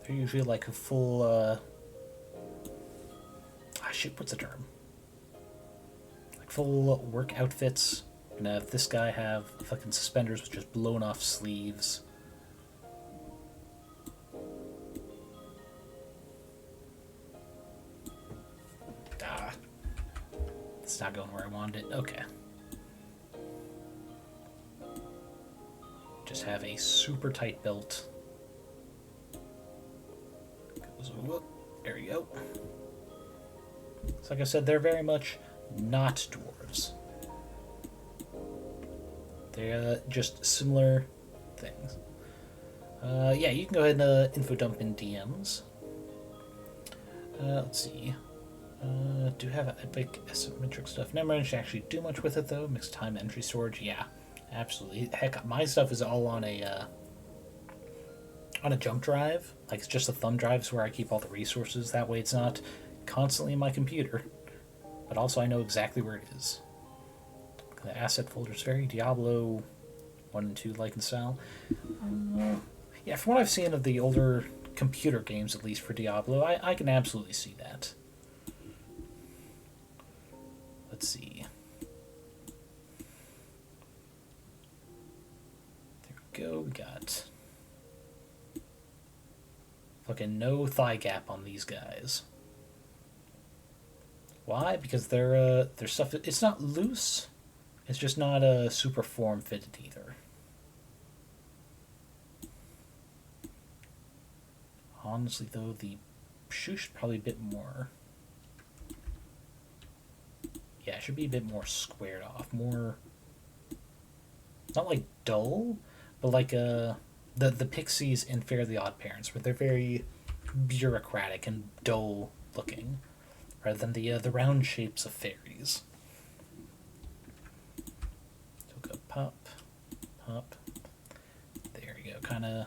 Speaker 1: They're usually like a full, shit, what's the term? Like full work outfits. And have this guy have fucking suspenders with just blown off sleeves. It's not going where I wanted it. Okay. Just have a super tight belt. Whoop, there you go. So like I said, they're very much not dwarves. They're just similar things. Yeah, you can go ahead and info dump in DMs. Let's see. Do have epic asymmetric stuff. Never managed to actually do much with it though. Mixed time entry storage, yeah, absolutely. Heck, my stuff is all on a jump drive. Like, it's just the thumb drives where I keep all the resources. That way it's not constantly in my computer, but also I know exactly where it is. The asset folder's very Diablo 1 and 2 like and style. Yeah, from what I've seen of the older computer games, at least for Diablo, I can absolutely see that. Let's see. There we go. We got fucking no thigh gap on these guys. Why? Because their stuff, it's not loose. It's just not super form fitted either. Honestly, though, the shoe should probably be a bit more. Yeah, it should be a bit more squared off, more. Not like dull, but like the Pixies in Fairly Odd Parents, where they're very bureaucratic and dull looking, rather than the round shapes of fairies. So go pop, pop. There you go. Kind of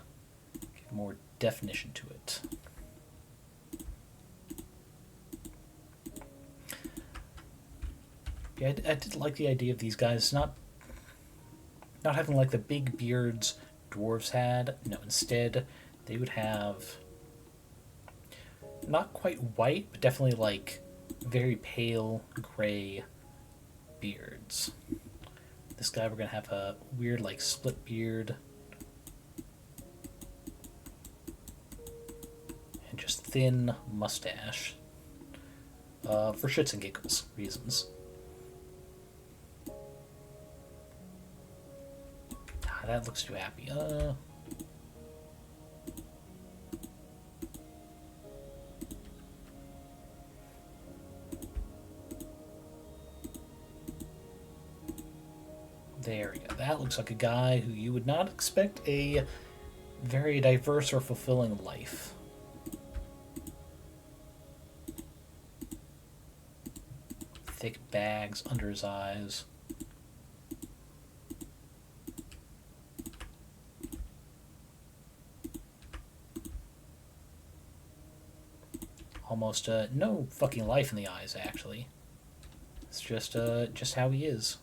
Speaker 1: give more definition to it. Yeah, I did like the idea of these guys not having like the big beards dwarves had. No, instead they would have not quite white, but definitely like very pale gray beards. This guy, we're gonna have a weird like split beard and just thin mustache for shits and giggles reasons. That looks too happy. There we go. That looks like a guy who you would not expect a very diverse or fulfilling life. Thick bags under his eyes. Almost no fucking life in the eyes, actually. It's just how he is.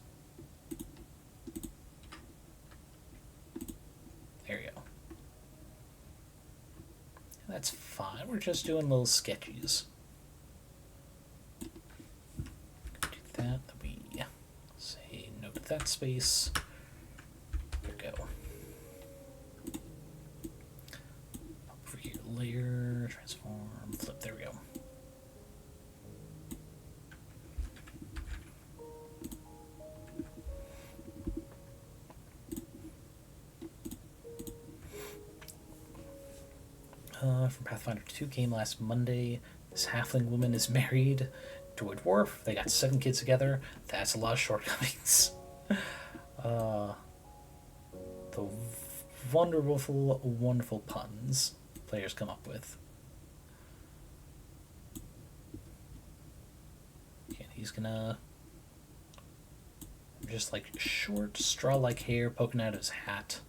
Speaker 1: There you go. That's fine. We're just doing little sketches. Do that. We say no to that space. There we go. Over here, layer, transform, flip. There we go. From Pathfinder 2 came last Monday. This halfling woman is married to a dwarf. They got 7 kids together. That's a lot of shortcomings. The wonderful, wonderful puns players come up with. And he's gonna just like short straw-like hair poking out of his hat.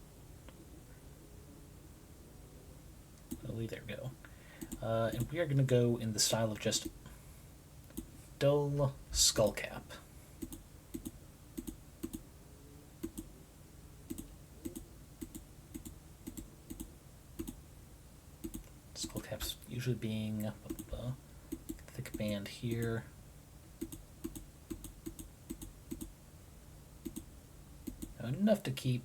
Speaker 1: There we go. And we are going to go in the style of just dull skull cap. Skull caps usually being thick band here. Now, enough to keep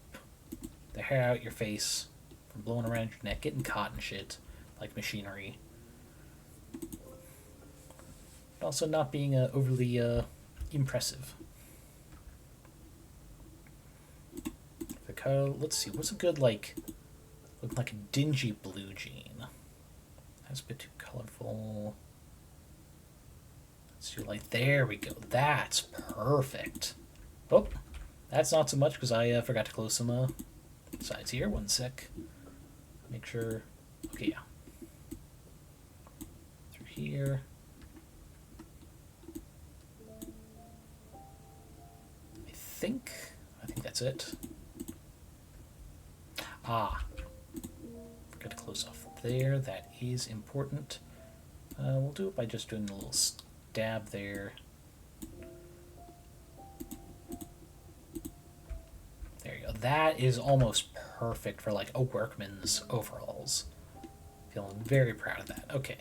Speaker 1: the hair out your face from blowing around your neck, getting caught and shit like machinery. But also not being overly Impressive. The color, let's see, what's a good, like, look like a dingy blue jean. That's a bit too colorful. Let's do like, there we go. That's perfect. Oh, that's not so much because I forgot to close some sides here. One sec. Make sure. Okay, yeah. Through here. I think that's it. Ah. Forgot to close off there. That is important. We'll do it by just doing a little stab there. There you go. That is almost perfect for like a workman's overalls. Feeling very proud of that. Okay.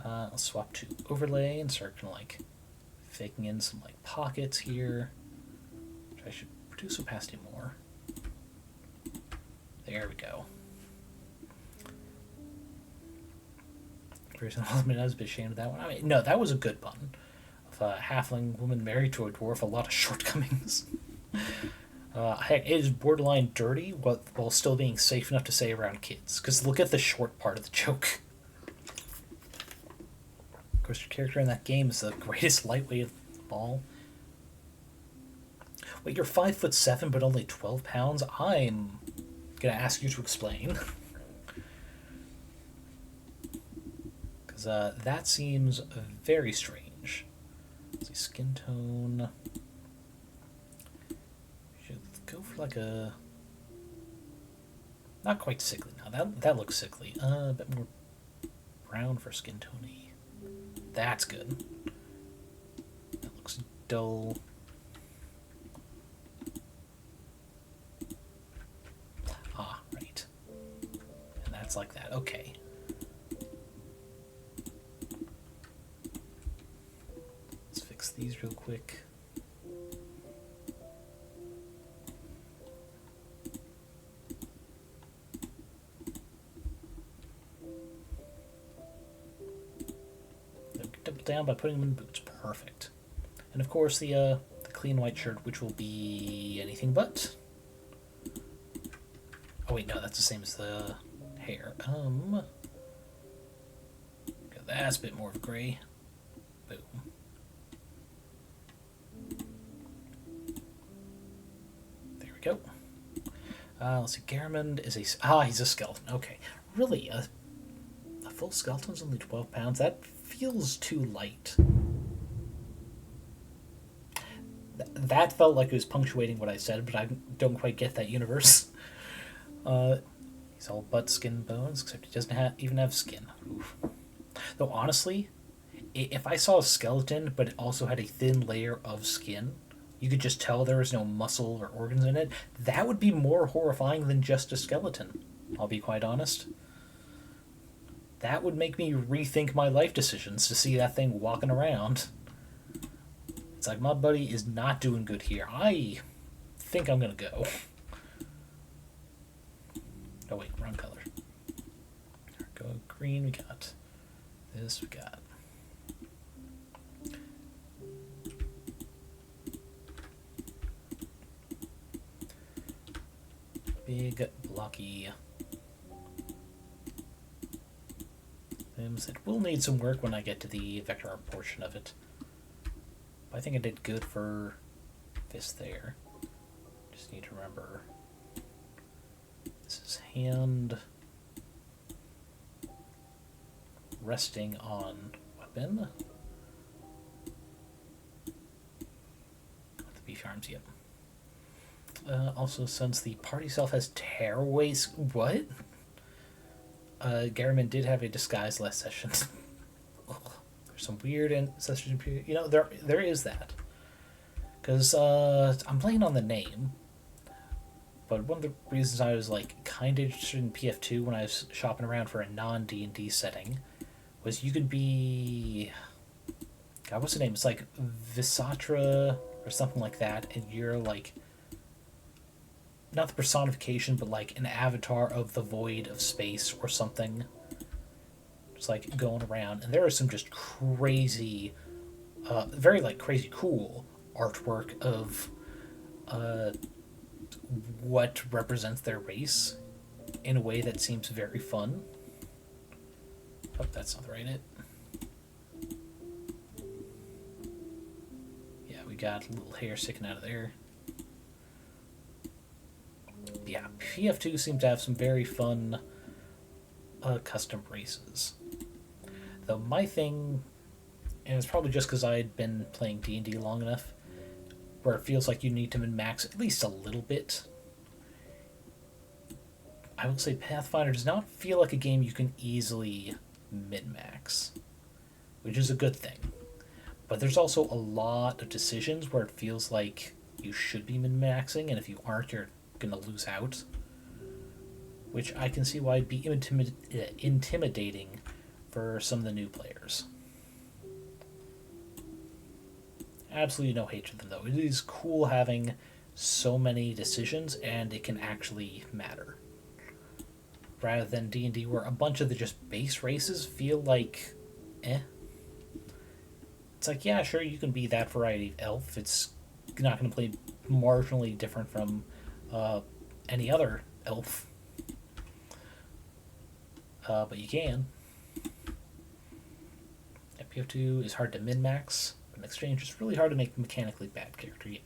Speaker 1: Let's swap to overlay and start kind of like faking in some like pockets here. Which I should reduce opacity more. There we go. I was a bit ashamed of that one. I mean, no, that was a good pun. Of a halfling woman married to a dwarf, a lot of shortcomings. Heck, it is borderline dirty while still being safe enough to say around kids. Because look at the short part of the joke. Of course, your character in that game is the greatest lightweight of all. Wait, you're 5'7" but only 12 pounds? I'm gonna ask you to explain. Because that seems very strange. Let's see, skin tone. Should go for like a... Not quite sickly now. That looks sickly. A bit more brown for skin tone-y. That's good. That looks dull. Ah, right. And that's like that. Okay. Let's fix these real quick. Double down by putting them in boots. Perfect. And of course the clean white shirt, which will be anything but. Oh wait, no, that's the same as the hair. Okay, that's a bit more of a gray. Boom. There we go. Let's see, Garamond is he's a skeleton. Okay. Really, a full skeleton's only 12 pounds? That feels too light. That felt like it was punctuating what I said, but I don't quite get that universe. He's all butt, skin, bones, except he doesn't even have skin. Oof. Though honestly, if I saw a skeleton, but it also had a thin layer of skin, you could just tell there was no muscle or organs in it, that would be more horrifying than just a skeleton. I'll be quite honest. That would make me rethink my life decisions to see that thing walking around. It's like, my buddy is not doing good here. I think I'm gonna go. Oh wait, wrong color. Go green, we got this, we got. Big, blocky limbs that will need some work when I get to the vector art portion of it. But I think I did good for this there. Just need to remember. This is hand resting on weapon. The beef arms, yep. Also, since the party self has tearaways, what? Garamond did have a disguise last session. There's some weird ancestors. You know, there is that. Because I'm playing on the name. But one of the reasons I was like kind of interested in PF2 when I was shopping around for a non-D&D setting was you could be... God, what's the name? It's like Visatra or something like that, and you're like... Not the personification, but like an avatar of the void of space or something. Just like going around. And there are some just crazy very like crazy cool artwork of what represents their race in a way that seems very fun. Oh, that's not the right it. Yeah, we got a little hair sticking out of there. Yeah, PF2 seems to have some very fun custom races. Though my thing, and it's probably just because I had been playing D&D long enough, where it feels like you need to min-max at least a little bit. I will say Pathfinder does not feel like a game you can easily min-max, which is a good thing. But there's also a lot of decisions where it feels like you should be min-maxing, and if you aren't, you're going to lose out. Which I can see why it'd be intimidating for some of the new players. Absolutely no hate to them, though. It is cool having so many decisions, and it can actually matter. Rather than D&D, where a bunch of the just base races feel like, eh. It's like, yeah, sure, you can be that variety of elf. It's not going to play marginally different from any other elf. But you can. PF2 is hard to min-max, but in exchange, it's really hard to make a mechanically bad character, yeah.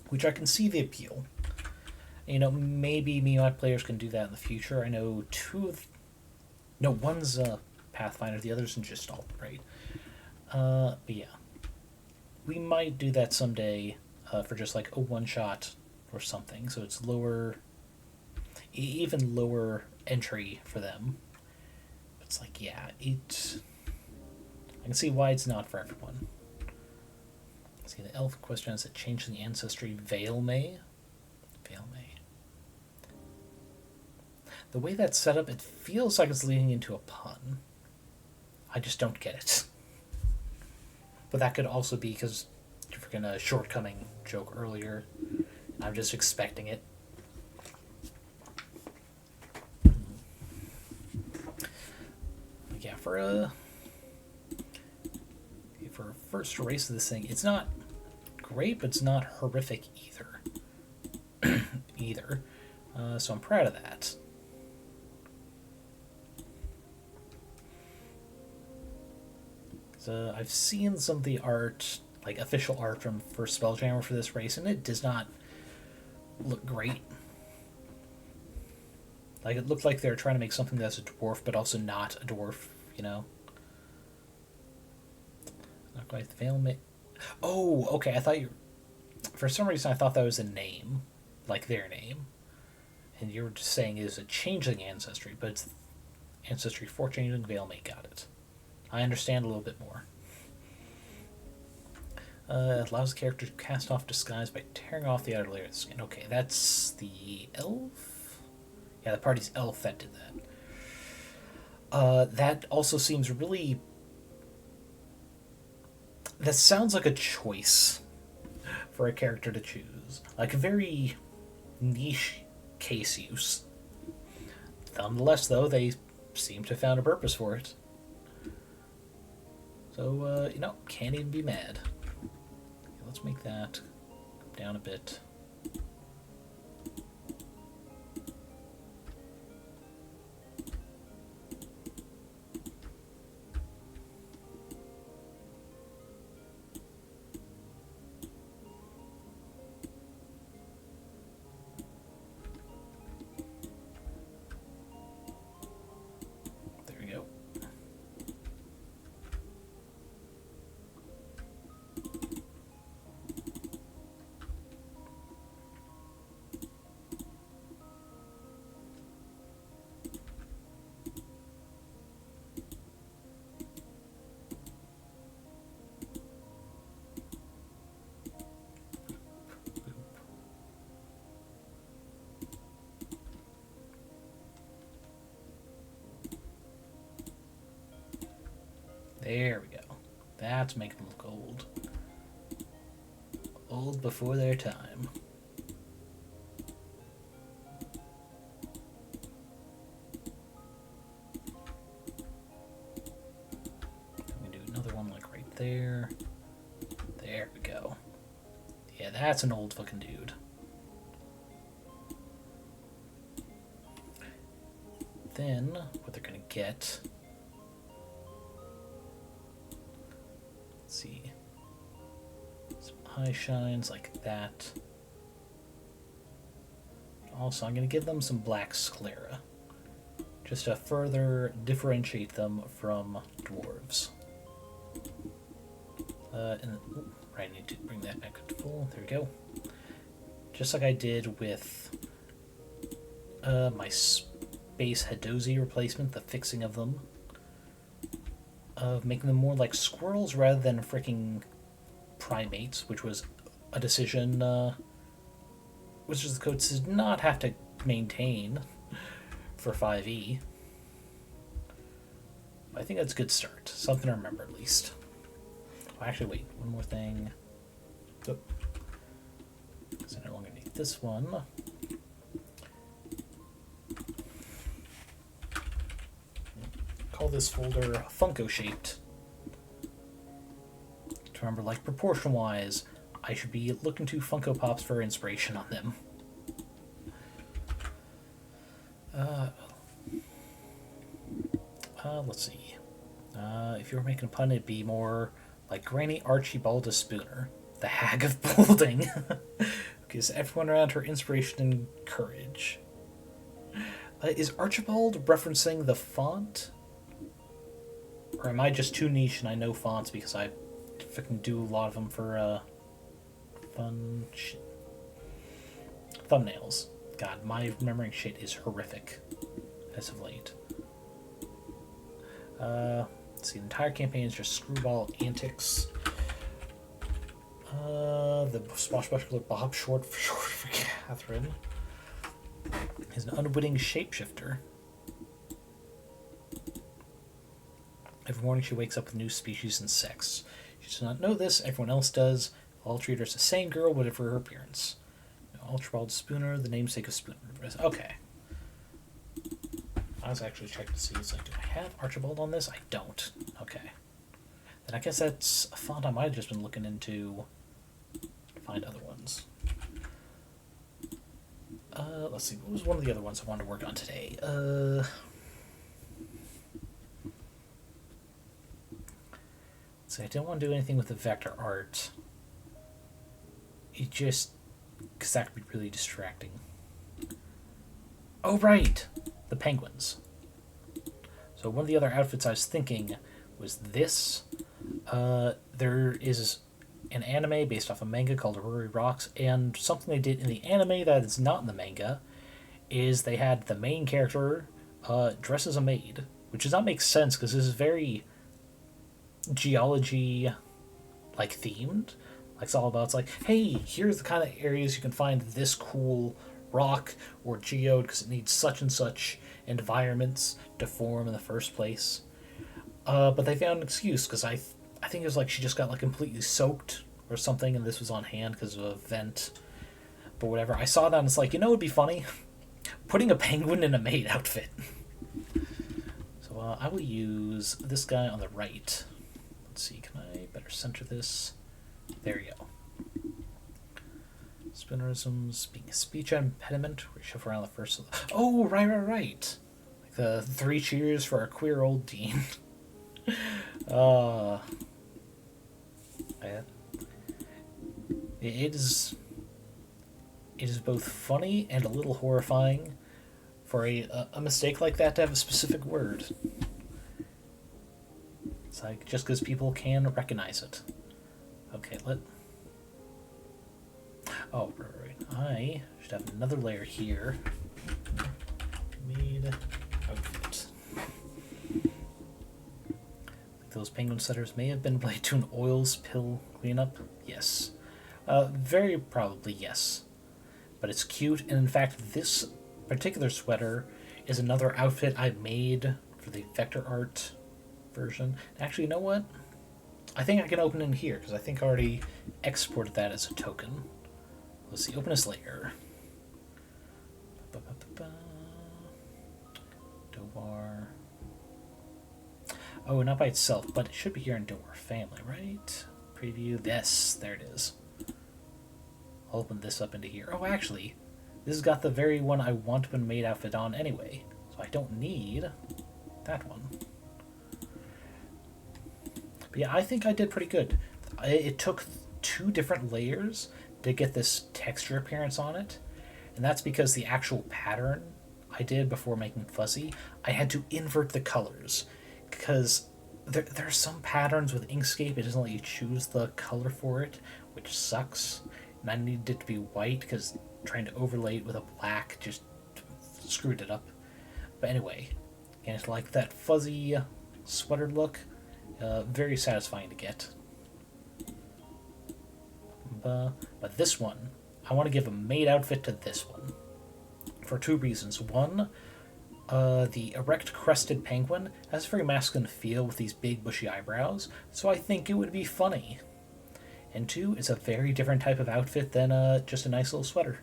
Speaker 1: Which I can see the appeal. You know, maybe me and my players can do that in the future. I know one's Pathfinder, the other's in Gestalt, right? But yeah. We might do that someday for just like a one-shot or something, so it's lower, even lower entry for them. It's like, yeah, I can see why it's not for everyone. See, the elf question is it changed the ancestry Veil May? Veil May. The way that's set up, it feels like it's leading into a pun. I just don't get it. But that could also be because you're freaking a shortcoming joke earlier. I'm just expecting it. Yeah, for a first race of this thing, it's not great, but it's not horrific either. So I'm proud of that. I've seen some of the art, like official art for Spelljammer for this race, and it does not look great. Like, it looked like they were trying to make something that's a dwarf, but also not a dwarf, you know? Not quite the Veil May. Oh, okay, I thought you... For some reason, I thought that was a name, like their name. And you were just saying it was a changeling ancestry, but it's ancestry for changeling. Veil May, got it. I understand a little bit more. It allows the character to cast off disguise by tearing off the outer layer of the skin. Okay, that's the elf? Yeah, the party's elf that did that. That also seems really... That sounds like a choice for a character to choose. Like a very niche case use. Nonetheless, though, they seem to have found a purpose for it. So, can't even be mad. Okay, let's make that go down a bit. There we go. There we go. That's making them look old. Old before their time. We do another one like right there. that's an old fucking dude. Then, what they're gonna get... Let's see. Some eye shines like that. Also, I'm gonna give them some black sclera, just to further differentiate them from dwarves. And right, I need to bring that back to full. There we go. Just like I did with my Space Hadozi replacement, the fixing of them. Of making them more like squirrels rather than freaking primates, which was a decision Wizards of the Coast did not have to maintain for 5e. I think that's a good start. Something to remember, at least. Oh, actually, wait. One more thing. Oh. Because I no longer need this one. Call this folder Funko-shaped. To remember, like, proportion-wise, I should be looking to Funko Pops for inspiration on them. Let's see. If you were making a pun, it'd be more like Granny Archibald Spooner, the Hag of Bolding. Gives everyone around her inspiration and courage. Is Archibald referencing the font? Or am I just too niche and I know fonts because I fucking do a lot of them for fun shit. Thumbnails. God, my remembering shit is horrific as of late. Let's see, the entire campaign is just screwball antics. The swashbuckler Bob Short for Catherine is an unwitting shapeshifter. Every morning she wakes up with new species and sex. She does not know this, everyone else does. All treat her as the same girl, whatever her appearance. Archibald Spooner, the namesake of Spooner. Okay. I was actually checking to see, it's like, do I have Archibald on this? I don't. Okay. Then I guess that's a font I might have just been looking into to find other ones. Let's see, what was one of the other ones I wanted to work on today? So I didn't want to do anything with the vector art. It just... because that could be really distracting. Oh, right! The penguins. So one of the other outfits I was thinking was this. There is an anime based off a manga called Rory Rocks, and something they did in the anime that is not in the manga is they had the main character dress as a maid, which does not make sense because this is very geology like themed. Like it's all about, it's like, hey, here's the kind of areas you can find this cool rock or geode because it needs such and such environments to form in the first place. But they found an excuse because I think it was like she just got like completely soaked or something, and this was on hand because of a vent. But whatever, I saw that and it's like, you know, it'd be funny putting a penguin in a maid outfit. So I will use this guy on the right. Let's see, can I better center this? There you go. Spinnerisms being a speech impediment, where you shove around the first. Oh, right. Like the 3 cheers for a queer old dean. Yeah. It is both funny and a little horrifying for a mistake like that to have a specific word. It's like, just because people can recognize it. Okay, oh, right. I should have another layer here. Made outfit. Those penguin setters may have been related to an oil spill cleanup. Yes. Very probably yes. But it's cute, and in fact, this particular sweater is another outfit I made for the vector art version. Actually, you know what? I think I can open in here, because I think I already exported that as a token. Let's see, open as layer. Dobar. Oh, not by itself, but it should be here in Dobar Family, right? Preview. Yes, there it is. I'll open this up into here. Oh, actually, this has got the very one I want when maid outfit on anyway, so I don't need that one. But yeah, I think I did pretty good. It took 2 different layers to get this texture appearance on it, and that's because the actual pattern I did before making Fuzzy, I had to invert the colors, because there are some patterns with Inkscape, it doesn't let you choose the color for it, which sucks, and I needed it to be white, because trying to overlay it with a black just screwed it up. But anyway, and it's like that fuzzy sweater look, very satisfying to get. But this one, I want to give a maid outfit to this one for 2 reasons. One, the erect crested penguin has a very masculine feel with these big bushy eyebrows, so I think it would be funny. And 2, it's a very different type of outfit than just a nice little sweater.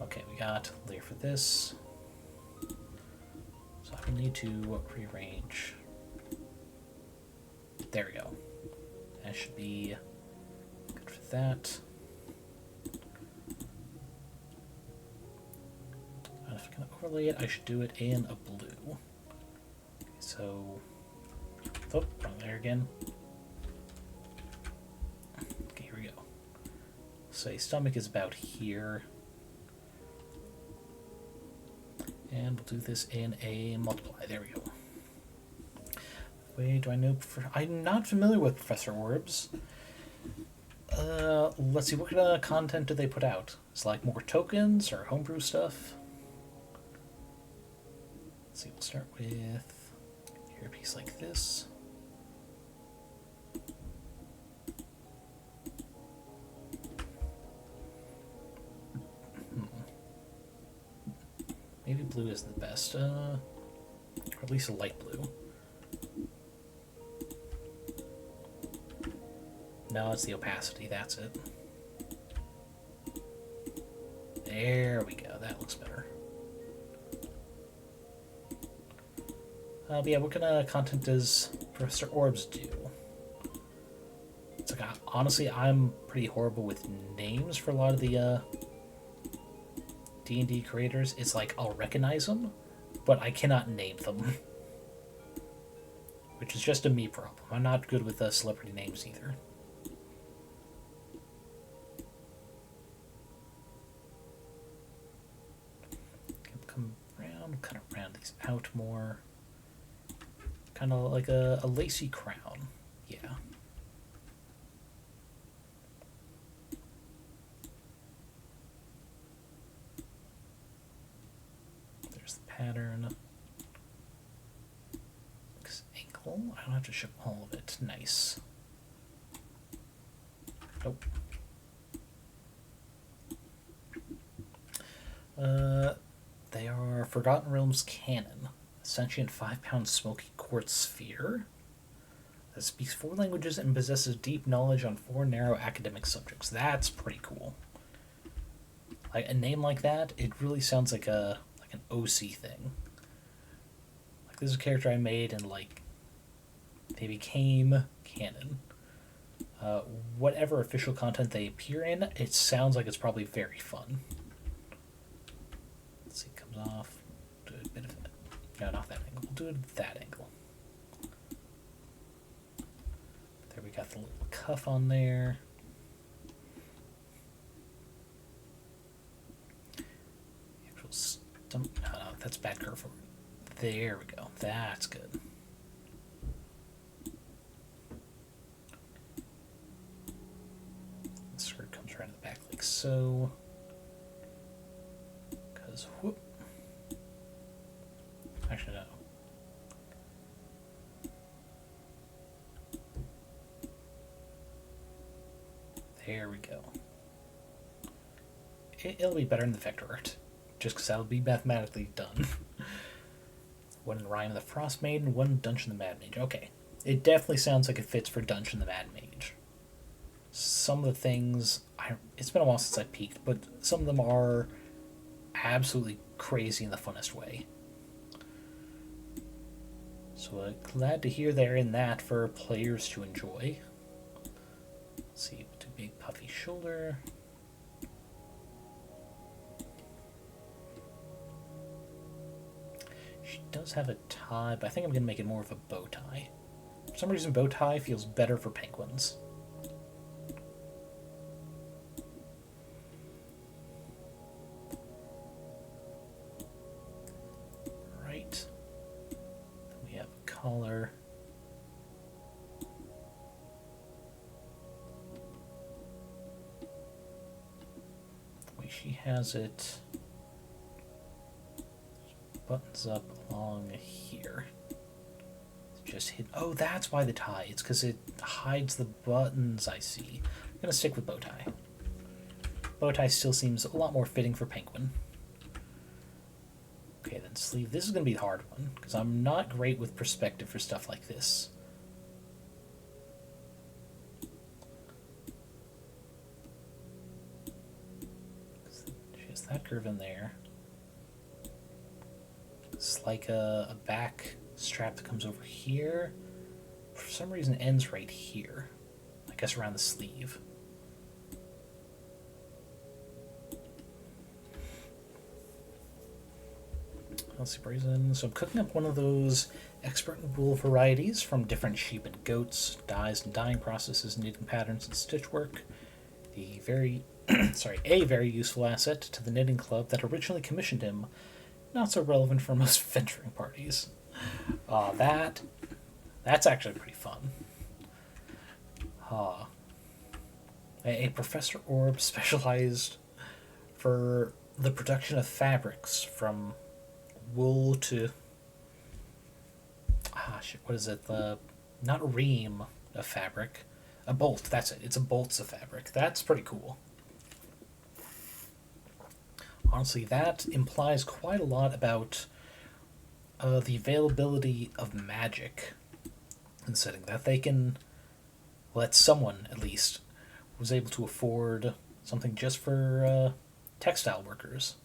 Speaker 1: Okay, we got a layer for this. So I will need to rearrange. There we go. That should be good for that. If I'm going to overlay it, I should do it in a blue. Okay, so, oh, wrong layer again. Okay, here we go. Say stomach is about here. And we'll do this in a multiply. There we go. Wait, do I know? I'm not familiar with Professor Orbs. Let's see, what kind of content do they put out? Is it like more tokens or homebrew stuff? Let's see, we'll start with here a piece like this. Maybe blue isn't the best, or at least a light blue. No, it's the opacity, that's it. There we go, that looks better. But yeah, what kind of content does Professor Orbs do? It's like, honestly, I'm pretty horrible with names for a lot of the D&D creators. It's like, I'll recognize them, but I cannot name them. Which is just a me problem. I'm not good with celebrity names either. Come around, kind of round these out more. Kind of like a lacy crown. Yeah. There's the pattern. Ankle. I don't have to show all of it. Nice. Nope. They are Forgotten Realms canon. A sentient 5-pound smoky quartz sphere that speaks 4 languages and possesses deep knowledge on 4 narrow academic subjects. That's pretty cool. Like a name like that, it really sounds like an OC thing. Like this is a character I made and like they became canon. Whatever official content they appear in, it sounds like it's probably very fun. Let's see, it comes off. Do a bit of it. No, not that angle. We'll do it at that angle. There we got the little cuff on there. The actual stump. No, that's bad curve. There we go. That's good. The skirt comes around the back like so. Because whoop. Actually, no. There we go. It'll be better in the vector art, just because that'll be mathematically done. One in Rime of the Frost Maiden, one Dungeon the Mad Mage. Okay. It definitely sounds like it fits for Dungeon the Mad Mage. Some of the things, it's been a while since I peeked, but some of them are absolutely crazy in the funnest way. So glad to hear they're in that for players to enjoy. Let's see, we'll do big puffy shoulder. She does have a tie, but I think I'm going to make it more of a bow tie. For some reason, bow tie feels better for penguins. Right. Then we have a collar. The way she has it buttons up along here. Just hit. Oh, that's why the tie. It's because it hides the buttons, I see. I'm going to stick with bow tie. Bow tie still seems a lot more fitting for penguin. Okay, then sleeve. This is going to be the hard one, because I'm not great with perspective for stuff like this. She has that curve in there. It's like a back strap that comes over here. For some reason, ends right here. I guess around the sleeve. Let's see, brazen. So I'm cooking up one of those expert in wool varieties from different sheep and goats, dyes and dyeing processes, knitting patterns and stitchwork. The very, a very useful asset to the knitting club that originally commissioned him. Not so relevant for most venturing parties. That's actually pretty fun. A Professor Orb specialized for the production of fabrics from wool to what is it? Not a ream of fabric, a bolt. That's it. It's a bolts of fabric. That's pretty cool. Honestly, that implies quite a lot about the availability of magic in the setting. That they can, well, that someone, at least, was able to afford something just for textile workers.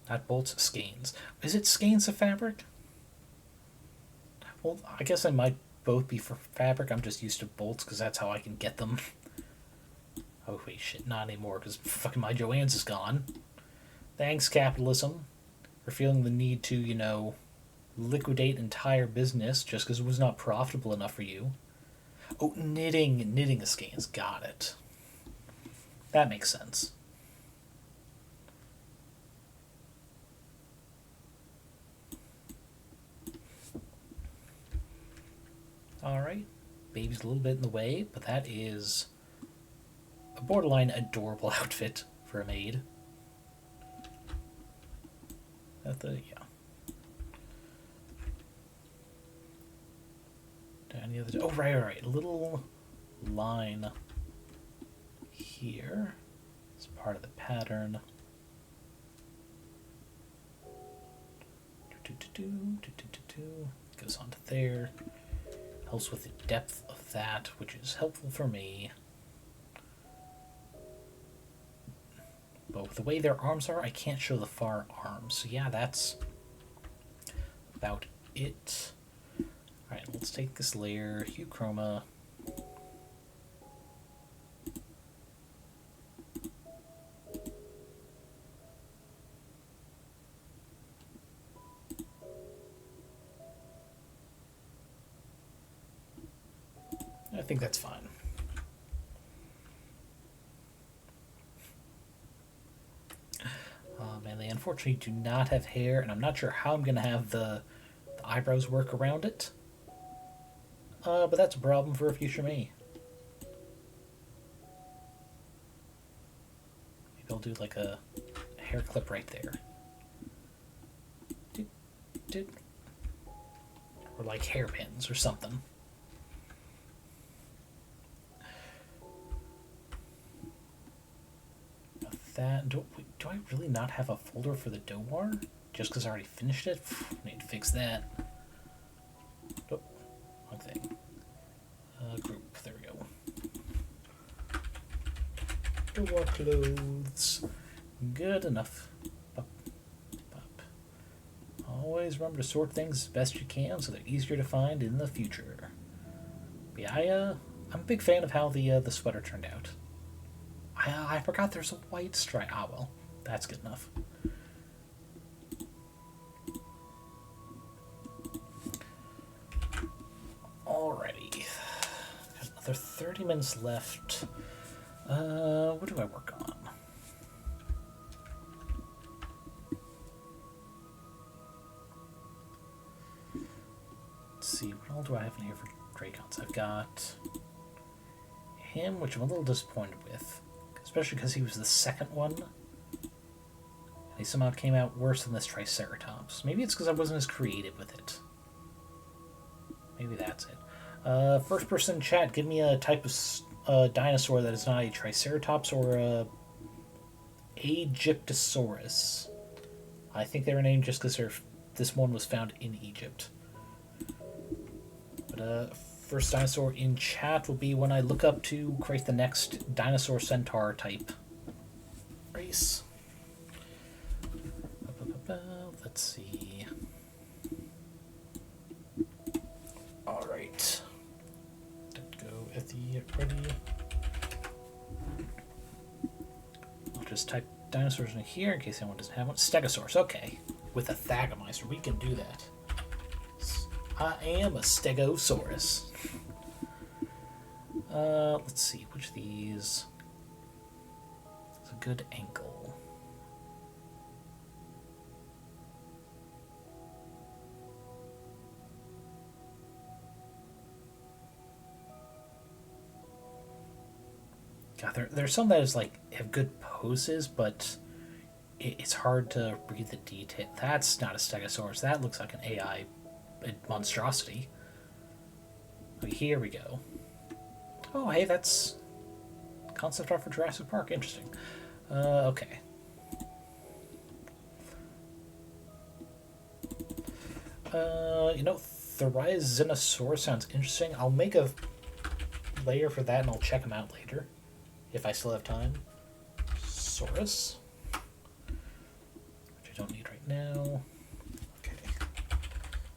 Speaker 1: Not bolts, skeins. Is it skeins of fabric? Well, I guess I might both be for fabric. I'm just used to bolts because that's how I can get them. Oh, wait, shit, not anymore, because fucking my Joanne's is gone. Thanks, capitalism, for feeling the need to, liquidate entire business just because it was not profitable enough for you. Oh, knitting skeins, got it. That makes sense. Alright, baby's a little bit in the way, but that is a borderline adorable outfit for a maid. Yeah. Down the other. Oh, right. A little line here. It's part of the pattern. Goes on to there. Helps with the depth of that, which is helpful for me. But with the way their arms are, I can't show the far arms. So yeah, that's about it. Alright, let's take this layer, hue chroma. I think that's fine. Man, they unfortunately do not have hair, and I'm not sure how I'm going to have the eyebrows work around it. But that's a problem for a future me. Maybe I'll do like a hair clip right there. Or like hairpins or something. That do I really not have a folder for the Doar? Just because I already finished it? Need to fix that. Oh, wrong thing. Group. There we go. Doar clothes. Good enough. Pop, pop. Always remember to sort things as best you can so they're easier to find in the future. Yeah, I'm a big fan of how the sweater turned out. I forgot there's a white stripe. Ah, well, that's good enough. Alrighty, got another 30 minutes left. What do I work on? Let's see, what all do I have in here for Dracons? I've got him, which I'm a little disappointed with, especially because he was the second one. And he somehow came out worse than this Triceratops. Maybe it's because I wasn't as creative with it. Maybe that's it. First person chat, give me a type of dinosaur that is not a Triceratops or a Aegyptosaurus. I think they were named just because this one was found in Egypt. But first dinosaur in chat will be when I look up to create the next dinosaur centaur type race. Let's see. Alright. Go at the ready. I'll just type dinosaurs in here in case anyone doesn't have one. Stegosaurus, okay. With a Thagomizer, we can do that. I am a Stegosaurus. Let's see, which of these is a good angle? God, there's some that is like have good poses, but it's hard to read the detail. That's not a Stegosaurus. That looks like an AI monstrosity. Okay, here we go. Oh, hey, that's concept art for Jurassic Park. Interesting. Okay. Therizinosaurus sounds interesting. I'll make a layer for that and I'll check them out later. If I still have time. Saurus. Which I don't need right now. Okay.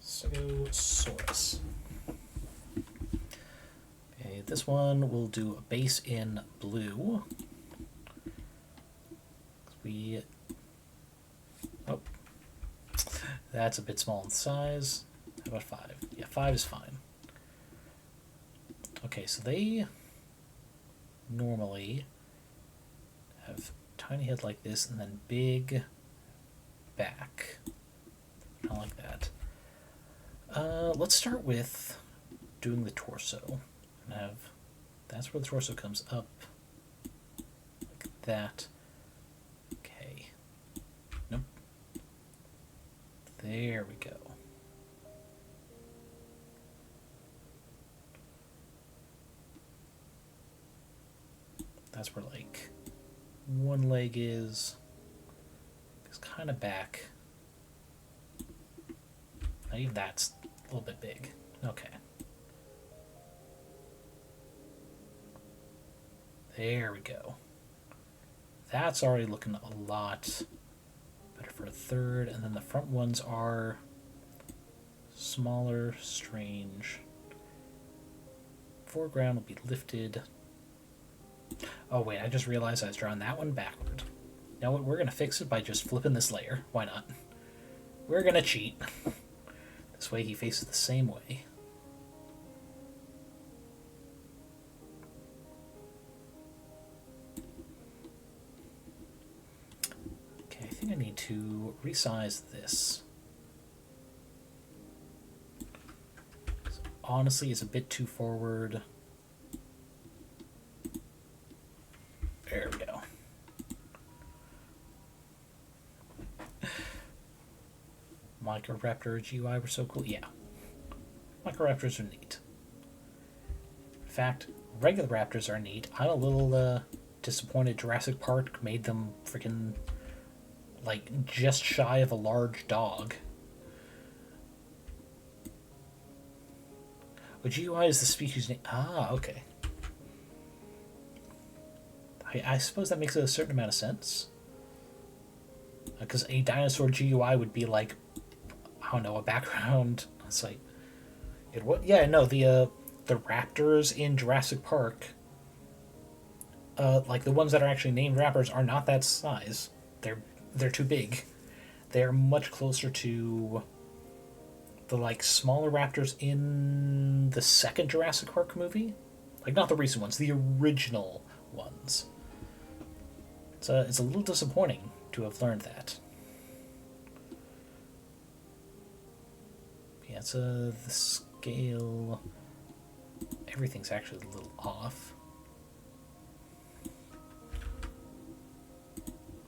Speaker 1: Stegosaurus. Okay, this one will do a base in blue. Oh. That's a bit small in size. How about 5? Yeah, 5 is fine. Okay, so they normally have tiny head like this and then big back. I like that. Let's start with doing the torso. And that's where the torso comes up like that. Okay. Nope. There we go. That's where, like, one leg is kind of back. Now even that's a little bit big. Okay. There we go. That's already looking a lot better for a third, and then the front ones are smaller, strange. Foreground will be lifted. Oh wait, I just realized I was drawing that one backward. You know what, we're going to fix it by just flipping this layer. Why not? We're going to cheat. This way he faces the same way. Okay, I think I need to resize this. Honestly, it's a bit too forward. There we go. Microraptor GUI were so cool. Yeah. Microraptors are neat. In fact, regular raptors are neat. I'm a little disappointed Jurassic Park made them freaking, like, just shy of a large dog. But GUI is the species name. Ah, okay. I suppose that makes a certain amount of sense. Because a dinosaur GUI would be like, I don't know, a background. It's like, yeah, no, the the raptors in Jurassic Park, like the ones that are actually named raptors, are not that size. They're too big. They're much closer to the like smaller raptors in the second Jurassic Park movie, like not the recent ones, the original ones. It's a little disappointing to have learned that. Yeah, it's the scale. Everything's actually a little off.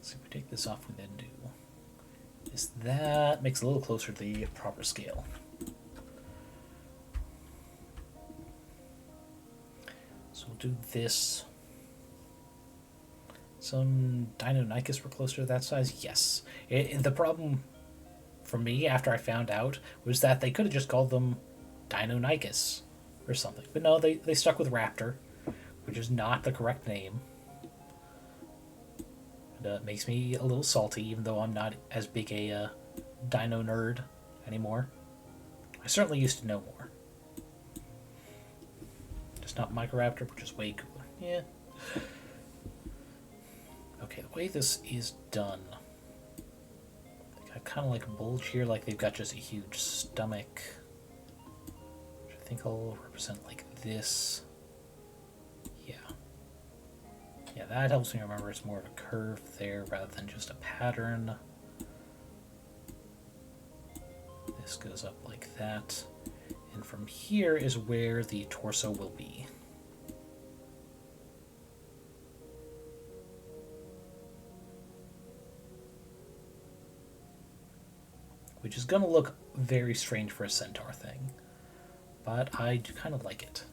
Speaker 1: So if we take this off, we then do is that makes it a little closer to the proper scale. So we'll do this. Some Deinonychus were closer to that size? Yes. The problem for me after I found out was that they could have just called them Deinonychus or something. But no, they stuck with Raptor, which is not the correct name. It makes me a little salty, even though I'm not as big a dino nerd anymore. I certainly used to know more. Just not Microraptor, which is way cooler. Yeah. Okay, the way this is done, they got kind of like a bulge here, like they've got just a huge stomach, which I think I'll represent like this. Yeah. Yeah, that helps me remember it's more of a curve there rather than just a pattern. This goes up like that. And from here is where the torso will be. Which is going to look very strange for a centaur thing. But I do kind of like it.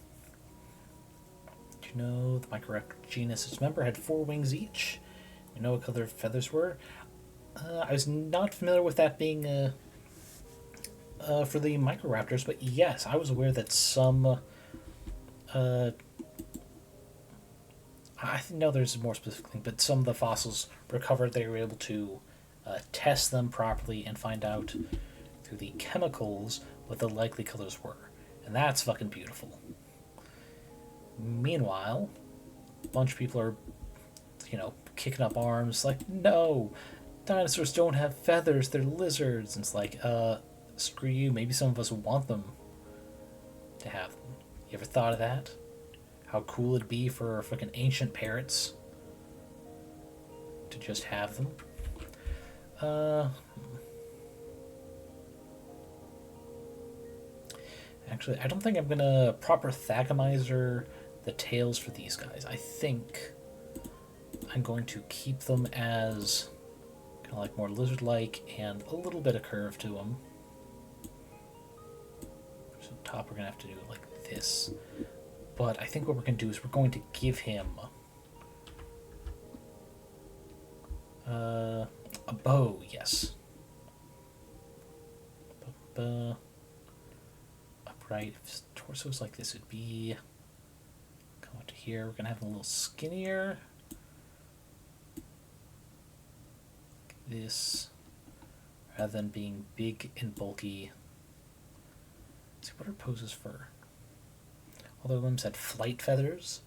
Speaker 1: Do you know the Microraptor genus? Its member had 4 wings each. You know what color feathers were? I was not familiar with that being for the Microraptors, but yes, I was aware that some... I know there's a more specific thing, but some of the fossils recovered, they were able to test them properly and find out through the chemicals what the likely colors were. And that's fucking beautiful. Meanwhile, a bunch of people are, kicking up arms like, no, dinosaurs don't have feathers, they're lizards. And it's like, screw you, maybe some of us want them to have them. You ever thought of that? How cool it'd be for fucking ancient parrots to just have them. Actually, I don't think I'm gonna proper Thagomizer the tails for these guys. I think I'm going to keep them as kind of like more lizard-like and a little bit of curve to them. So the top we're gonna have to do like this. But I think what we're going to do is we're going to give him a bow, yes. Upright. If his torso is like this, it'd be... Come up to here. We're going to have him a little skinnier. Like this. Rather than being big and bulky. Let's see, what are Pose's fur? All their limbs had flight feathers,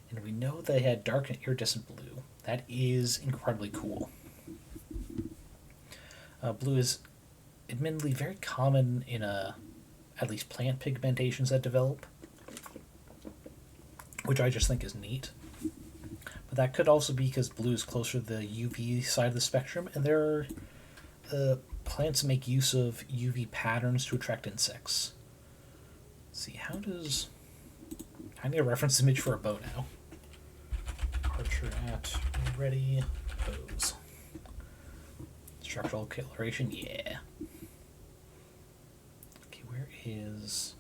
Speaker 1: and we know they had dark and iridescent blue. That is incredibly cool. Blue is admittedly very common in at least plant pigmentations that develop, which I just think is neat. But that could also be because blue is closer to the UV side of the spectrum, and there are plants make use of UV patterns to attract insects. Let's see, how does... I need a reference image for a bow now. Archer at ready, pose. Structural coloration, yeah. Okay, where is...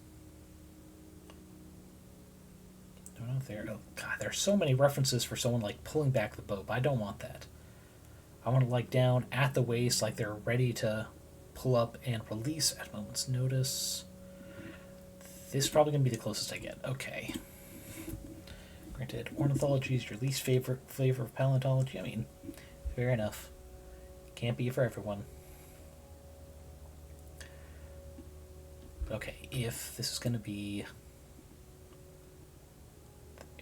Speaker 1: I don't know if there... Oh, God, there are so many references for someone, like, pulling back the bow, but I don't want that. I want to, like, down at the waist, like they're ready to pull up and release at a moment's notice. This is probably going to be the closest I get. Okay. Granted, ornithology is your least favorite flavor of paleontology. I mean, fair enough. Can't be for everyone. Okay, if this is going to be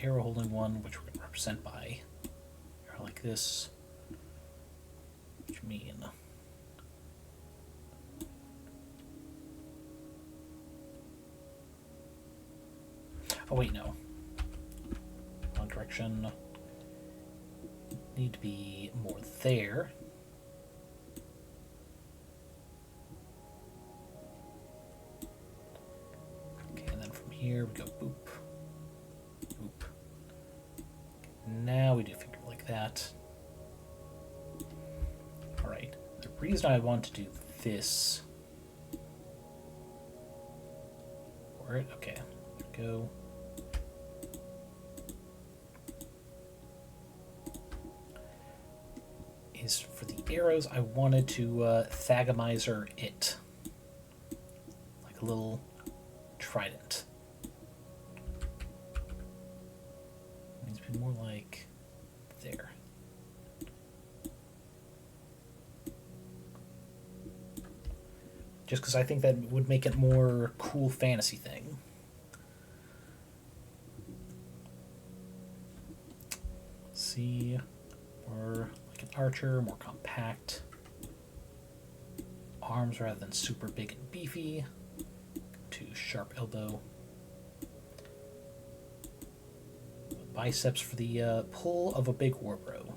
Speaker 1: arrow holding one, which we're going to represent by arrow like this, which mean oh wait, no. Wrong direction. Need to be more there. Okay, and then from here we go boop, boop. Now we do finger like that. Alright, the reason I want to do this for it, okay, there we go. Is for the arrows, I wanted to Thagomizer it. Like a little trident. It needs to be more like there. Just because I think that would make it more cool fantasy thing. Let's see, or an archer, more compact. Arms rather than super big and beefy. To sharp elbow. Biceps for the pull of a big warbro.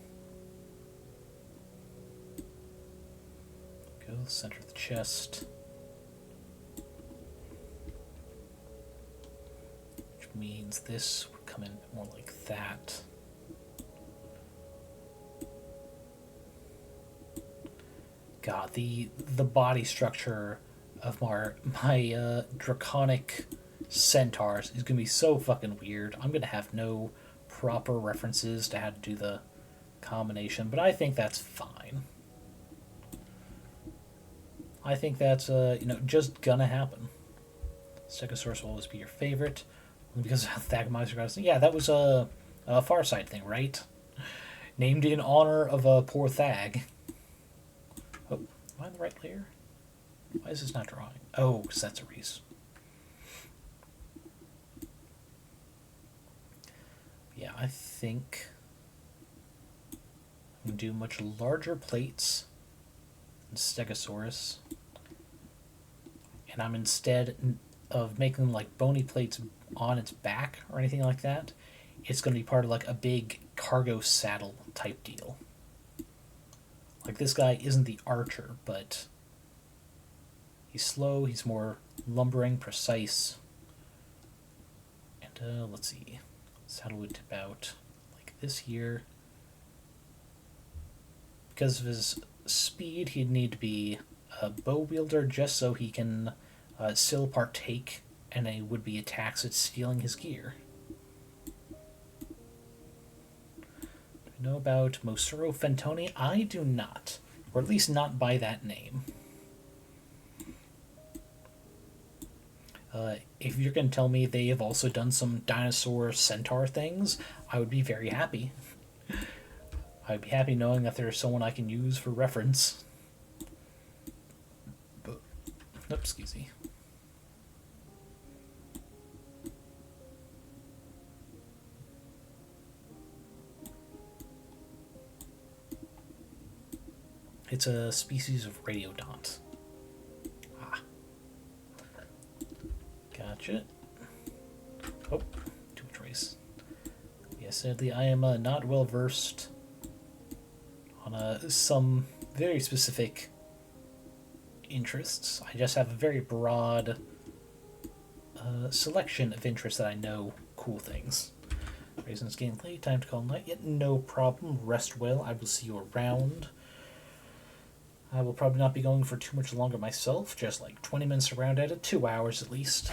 Speaker 1: Go center of the chest. Which means this would come in more like that. God, the body structure of my draconic centaurs is gonna be so fucking weird. I'm gonna have no proper references to how to do the combination, but I think that's fine. I think that's just gonna happen. Stegosaurus will always be your favorite because of how Thagomizer got us. Yeah, that was a Far Side thing, right? Named in honor of a poor Thag. Oh, am I in the right layer? Why is this not drawing? Oh, because that's a Reese. Yeah, I think I'm going to do much larger plates than Stegosaurus. And I'm instead of making like bony plates on its back or anything like that, it's going to be part of like a big cargo saddle type deal. Like, this guy isn't the archer, but he's slow, he's more lumbering, precise. And, let's see. Saddle would tip out like this here. Because of his speed, he'd need to be a bow wielder just so he can still partake in a would-be attacks at stealing his gear. Know about Mosuro Fentoni? I do not. Or at least not by that name. If you're going to tell me they have also done some dinosaur centaur things, I would be very happy. I'd be happy knowing that there's someone I can use for reference. But, oops, excuse me. It's a species of radiodont. Ah. Gotcha. Oh, too much race. Yes, sadly, I am not well versed on some very specific interests. I just have a very broad selection of interests that I know cool things. Reasons getting late, time to call night. Yet no problem. Rest well. I will see you around. I will probably not be going for too much longer myself, just like 20 minutes around at it, 2 hours at least.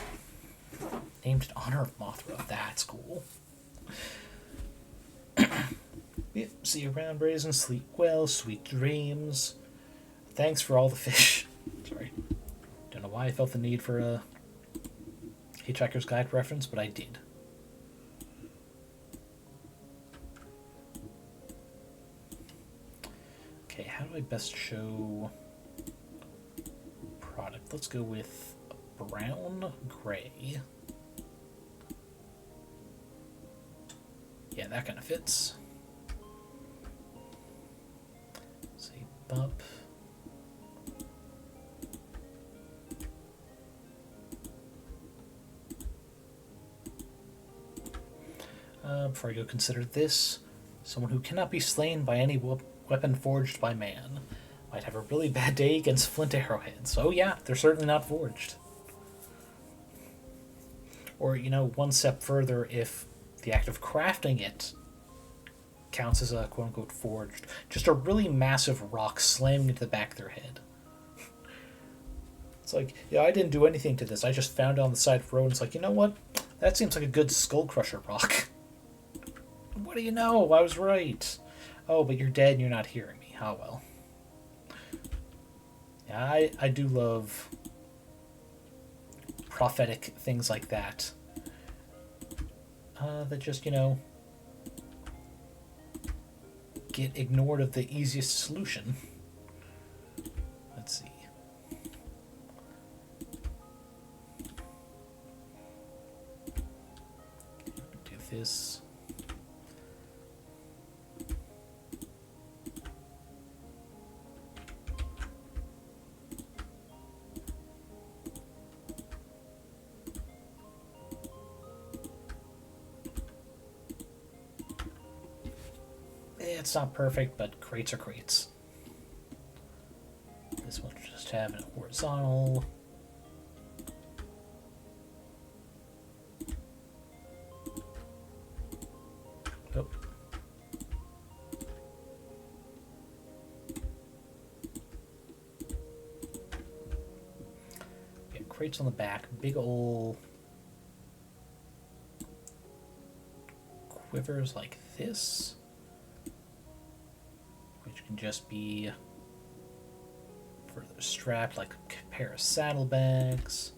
Speaker 1: Named in honor of Mothra, that's cool. Yep, see you around, Brazen, sleep well, sweet dreams. Thanks for all the fish. Sorry. Don't know why I felt the need for a Hitchhiker's Guide reference, but I did. Okay, how do I best show product? Let's go with brown gray. Yeah, that kind of fits. Say bup. Before I go consider this, someone who cannot be slain by any weapon forged by man might have a really bad day against flint arrowheads. Oh yeah, they're certainly not forged. Or, you know, one step further, if the act of crafting it counts as a quote-unquote forged, just a really massive rock slamming into the back of their head. It's like, yeah, I didn't do anything to this. I just found it on the side of the road. And it's like, you know what? That seems like a good skull crusher rock. What do you know? I was right. Oh, but you're dead and you're not hearing me. Oh, well. Yeah, I do love prophetic things like that. That just, you know, get ignored of the easiest solution. Let's see. Do this. It's not perfect, but crates are crates. This one will just have a horizontal. Oh. Yeah, crates on the back, big ol' quivers like this. Can just be further strapped like a pair of saddlebags.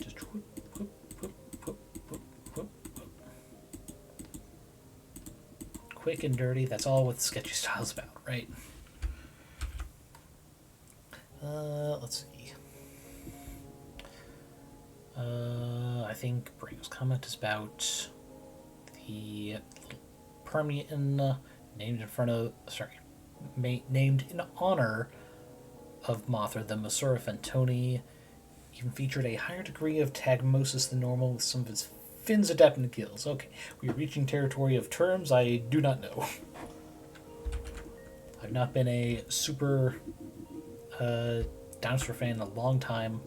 Speaker 1: Just whoop, whoop, whoop, whoop, whoop, whoop, whoop. Quick and dirty, that's all what Sketchy Style's about, right? Let's see. I think Brain's comment is about the Permian named in front of, named in honor of Mothra, the Masura Fantoni, even featured a higher degree of tagmosis than normal with some of its fins adapting to gills. Okay, we are reaching territory of terms I do not know. I've not been a super dinosaur fan in a long time.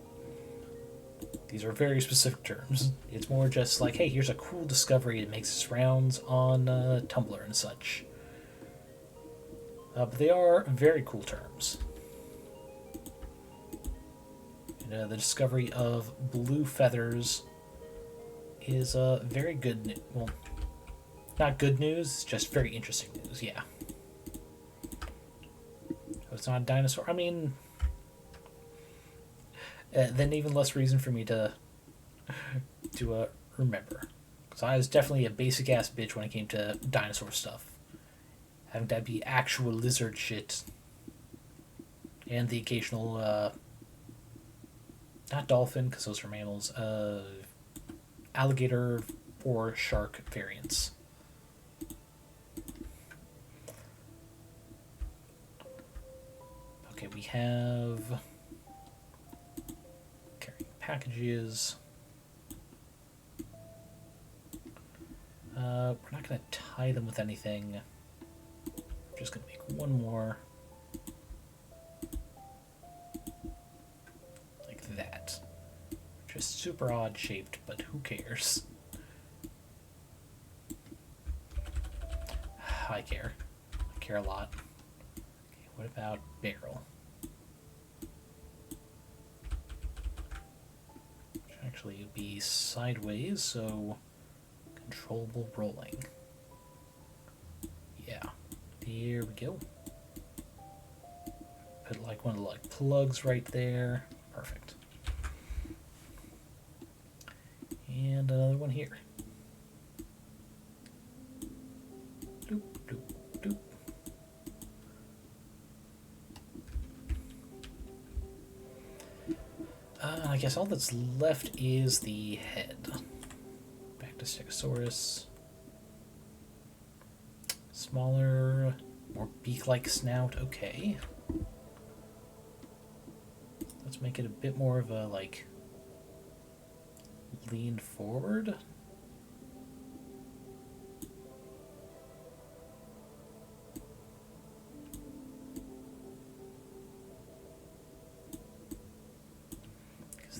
Speaker 1: These are very specific terms. It's more just like, hey, here's a cool discovery. It makes its rounds on Tumblr and such. But they are very cool terms. And, the discovery of blue feathers is very good. Well, not good news, just very interesting news. Yeah. So it's not a dinosaur. I mean, then even less reason for me to remember, because I was definitely a basic ass bitch when it came to dinosaur stuff. Having to be actual lizard shit, and the occasional not dolphin because those are mammals, alligator or shark variants. Okay, we have packages. We're not going to tie them with anything. We're just going to make one more. Like that. Just super odd shaped, but who cares? I care. I care a lot. Okay, what about barrel? Actually, it'd be sideways, so controllable rolling. Yeah, here we go. Put like one of the like plugs right there. Perfect. And another one here. Doop, doop, doop. I guess all that's left is the head. Back to Stegosaurus. Smaller, more beak-like snout. Okay. Let's make it a bit more of a, like, lean forward.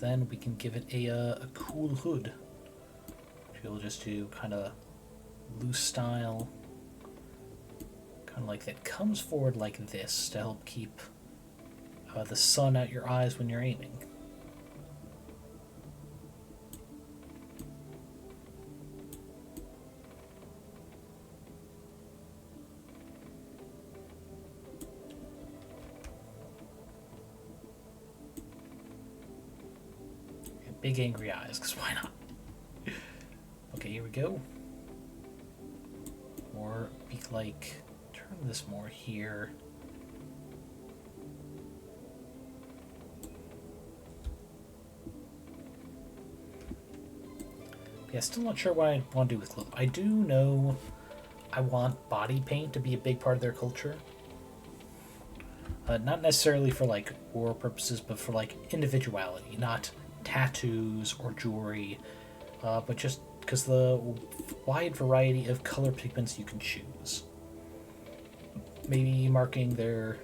Speaker 1: Then we can give it a cool hood. We'll just do kind of loose style, kind of like that comes forward like this to help keep the sun out your eyes when you're aiming. Big angry eyes, because why not? Okay, here we go. More beak-like. Turn this more here. Yeah, still not sure what I want to do with clothes. I do know I want body paint to be a big part of their culture. Not necessarily for, like, war purposes, but for, like, individuality, not tattoos or jewelry, but just because the wide variety of color pigments you can choose. Maybe marking their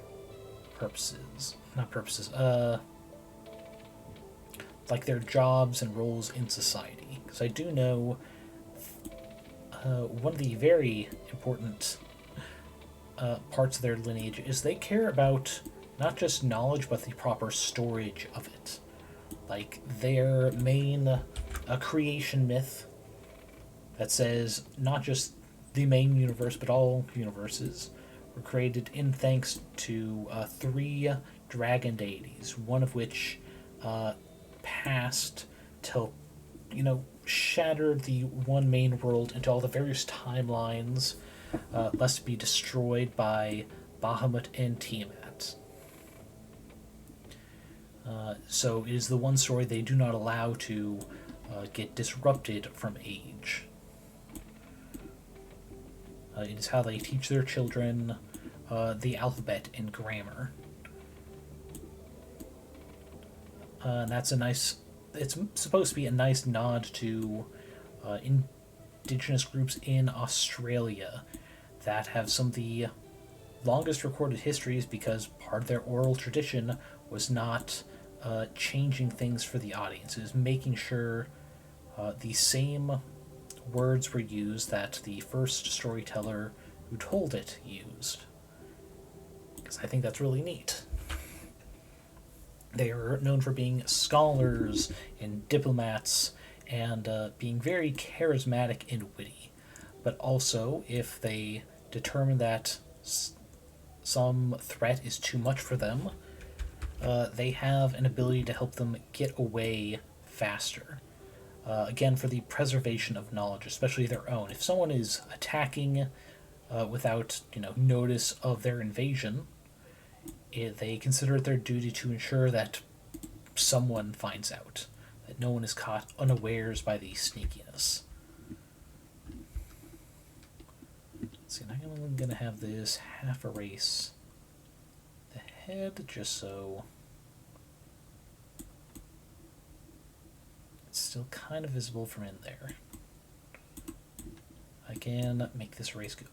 Speaker 1: like their jobs and roles in society. Because I do know one of the very important parts of their lineage is they care about not just knowledge, but the proper storage of it. Like, their main creation myth that says not just the main universe, but all universes were created in thanks to 3 dragon deities, one of which passed to, shattered the one main world into all the various timelines, lest be destroyed by Bahamut and Tiamat. So it is the one story they do not allow to get disrupted from age. It is how they teach their children the alphabet and grammar. And that's a nice... It's supposed to be a nice nod to indigenous groups in Australia that have some of the longest recorded histories because part of their oral tradition was not changing things for the audience. It was making sure the same words were used that the first storyteller who told it used. Because I think that's really neat. They are known for being scholars and diplomats and being very charismatic and witty. But also, if they determine that some threat is too much for them, they have an ability to help them get away faster. Again, for the preservation of knowledge, especially their own. If someone is attacking without, notice of their invasion, they consider it their duty to ensure that someone finds out, that no one is caught unawares by the sneakiness. Let's see, I'm going to have this half erase the head just so it's still kind of visible from in there. I can make this erase go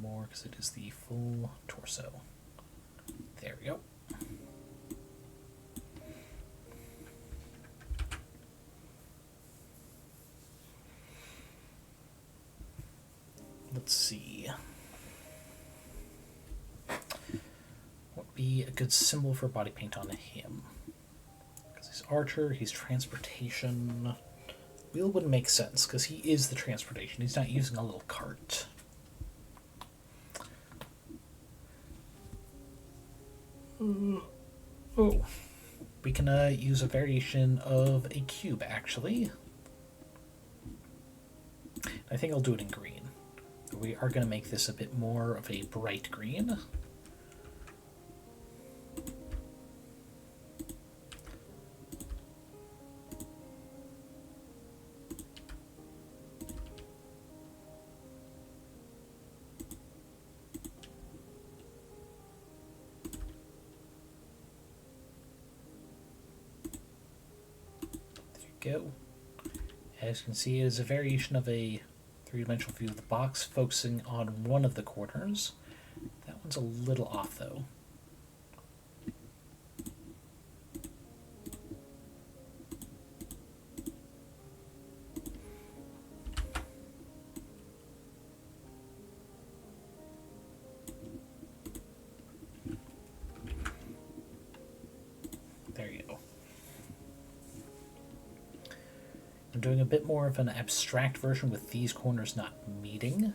Speaker 1: more because it is the full torso. There we go. Let's see. What would be a good symbol for body paint on him? Because he's archer, he's transportation. Wheel wouldn't make sense because he is the transportation. He's not using a little cart. Oh, we can use a variation of a cube, actually. I think I'll do it in green. We are going to make this a bit more of a bright green. go. As you can see, it is a variation of a three-dimensional view of the box, focusing on one of the corners. That one's a little off, though. There you go. I'm doing a bit more of an abstract version with these corners not meeting,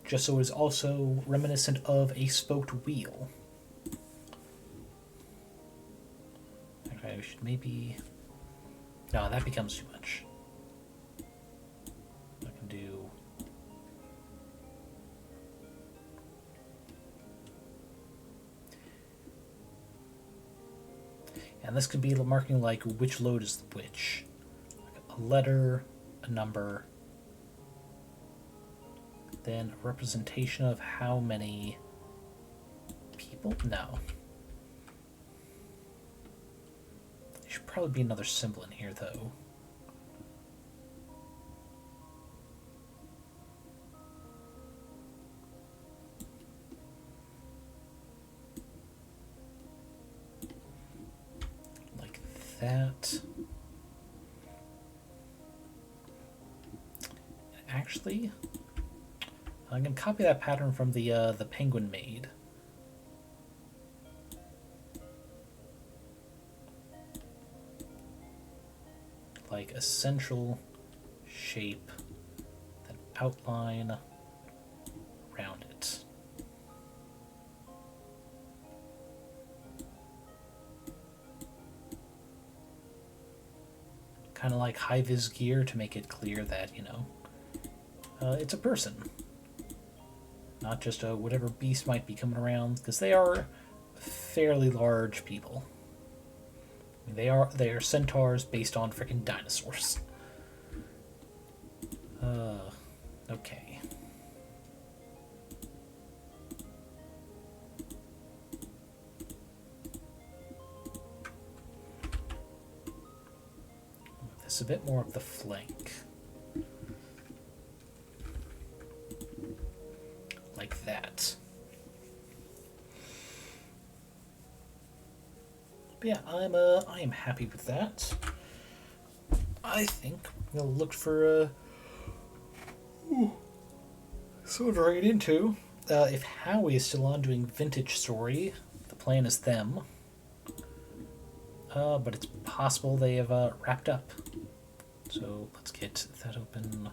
Speaker 1: just so it is also reminiscent of a spoked wheel. Okay, we should maybe... No, that becomes too much. I can do... And this could be marking like which load is which. Like a letter, a number, then a representation of how many people? No. There should probably be another symbol in here, though. Like that. Actually, I'm going to copy that pattern from the penguin made. Like a central shape, then outline around it. Kind of like high-vis gear to make it clear that, you know, it's a person. Not just whatever beast might be coming around, because they are fairly large people. I mean, they are centaurs based on freaking dinosaurs. Okay. Move this a bit more up the flank. Like that. But yeah, I am happy with that. I think we'll look for so right into if Howie is still on doing vintage story. The plan is them, but it's possible they have wrapped up. So let's get that open.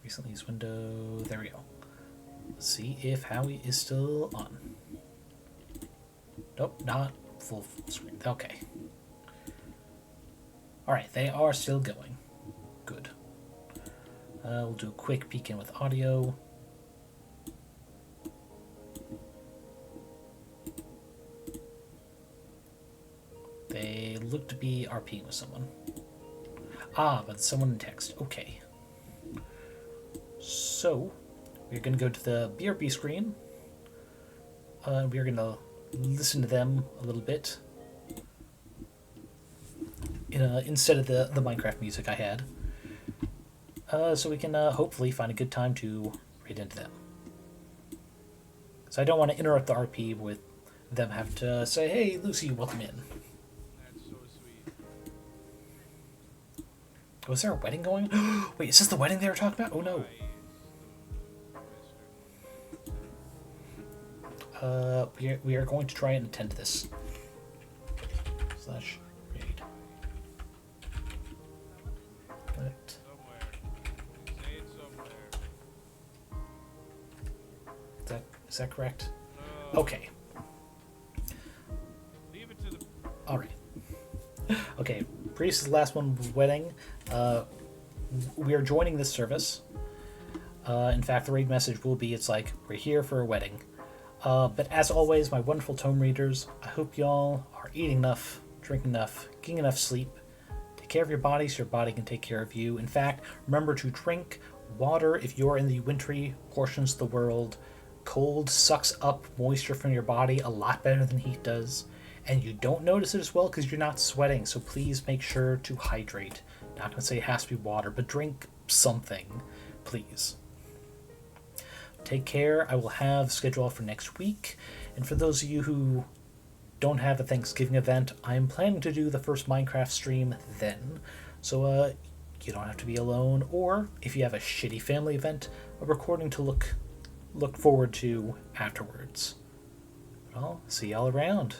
Speaker 1: Recently used window. There we go. Let's see if Howie is still on. Nope, not full screen. Okay. Alright, they are still going. Good. We'll do a quick peek in with audio. They look to be RPing with someone. Ah, but someone in text. Okay. So, we're going to go to the BRB screen. We're going to listen to them a little bit. Instead of the Minecraft music I had. So we can hopefully find a good time to read into them. So I don't want to interrupt the RP with them having to say, hey, Lucy, welcome in.
Speaker 2: That's so sweet.
Speaker 1: Was there a wedding going? Wait, is this the wedding they were talking about? Oh no. We are going to try and attend this. / raid. But
Speaker 2: Somewhere. Say it somewhere.
Speaker 1: is that correct?
Speaker 2: No.
Speaker 1: Okay.
Speaker 2: Leave it to the...
Speaker 1: Alright. Okay, Priest's last one was wedding. We are joining this service. In fact, the raid message will be, it's like, we're here for a wedding. But as always, my wonderful tome readers, I hope y'all are eating enough, drinking enough, getting enough sleep. Take care of your body so your body can take care of you. In fact, remember to drink water if you're in the wintry portions of the world. Cold sucks up moisture from your body a lot better than heat does, and you don't notice it as well because you're not sweating, so please make sure to hydrate. Not going to say it has to be water, but drink something, please. Take care. I will have schedule for next week, and for those of you who don't have a Thanksgiving event, I'm planning to do the first Minecraft stream then, so you don't have to be alone, or if you have a shitty family event, a recording to look forward to afterwards. Well, see y'all around.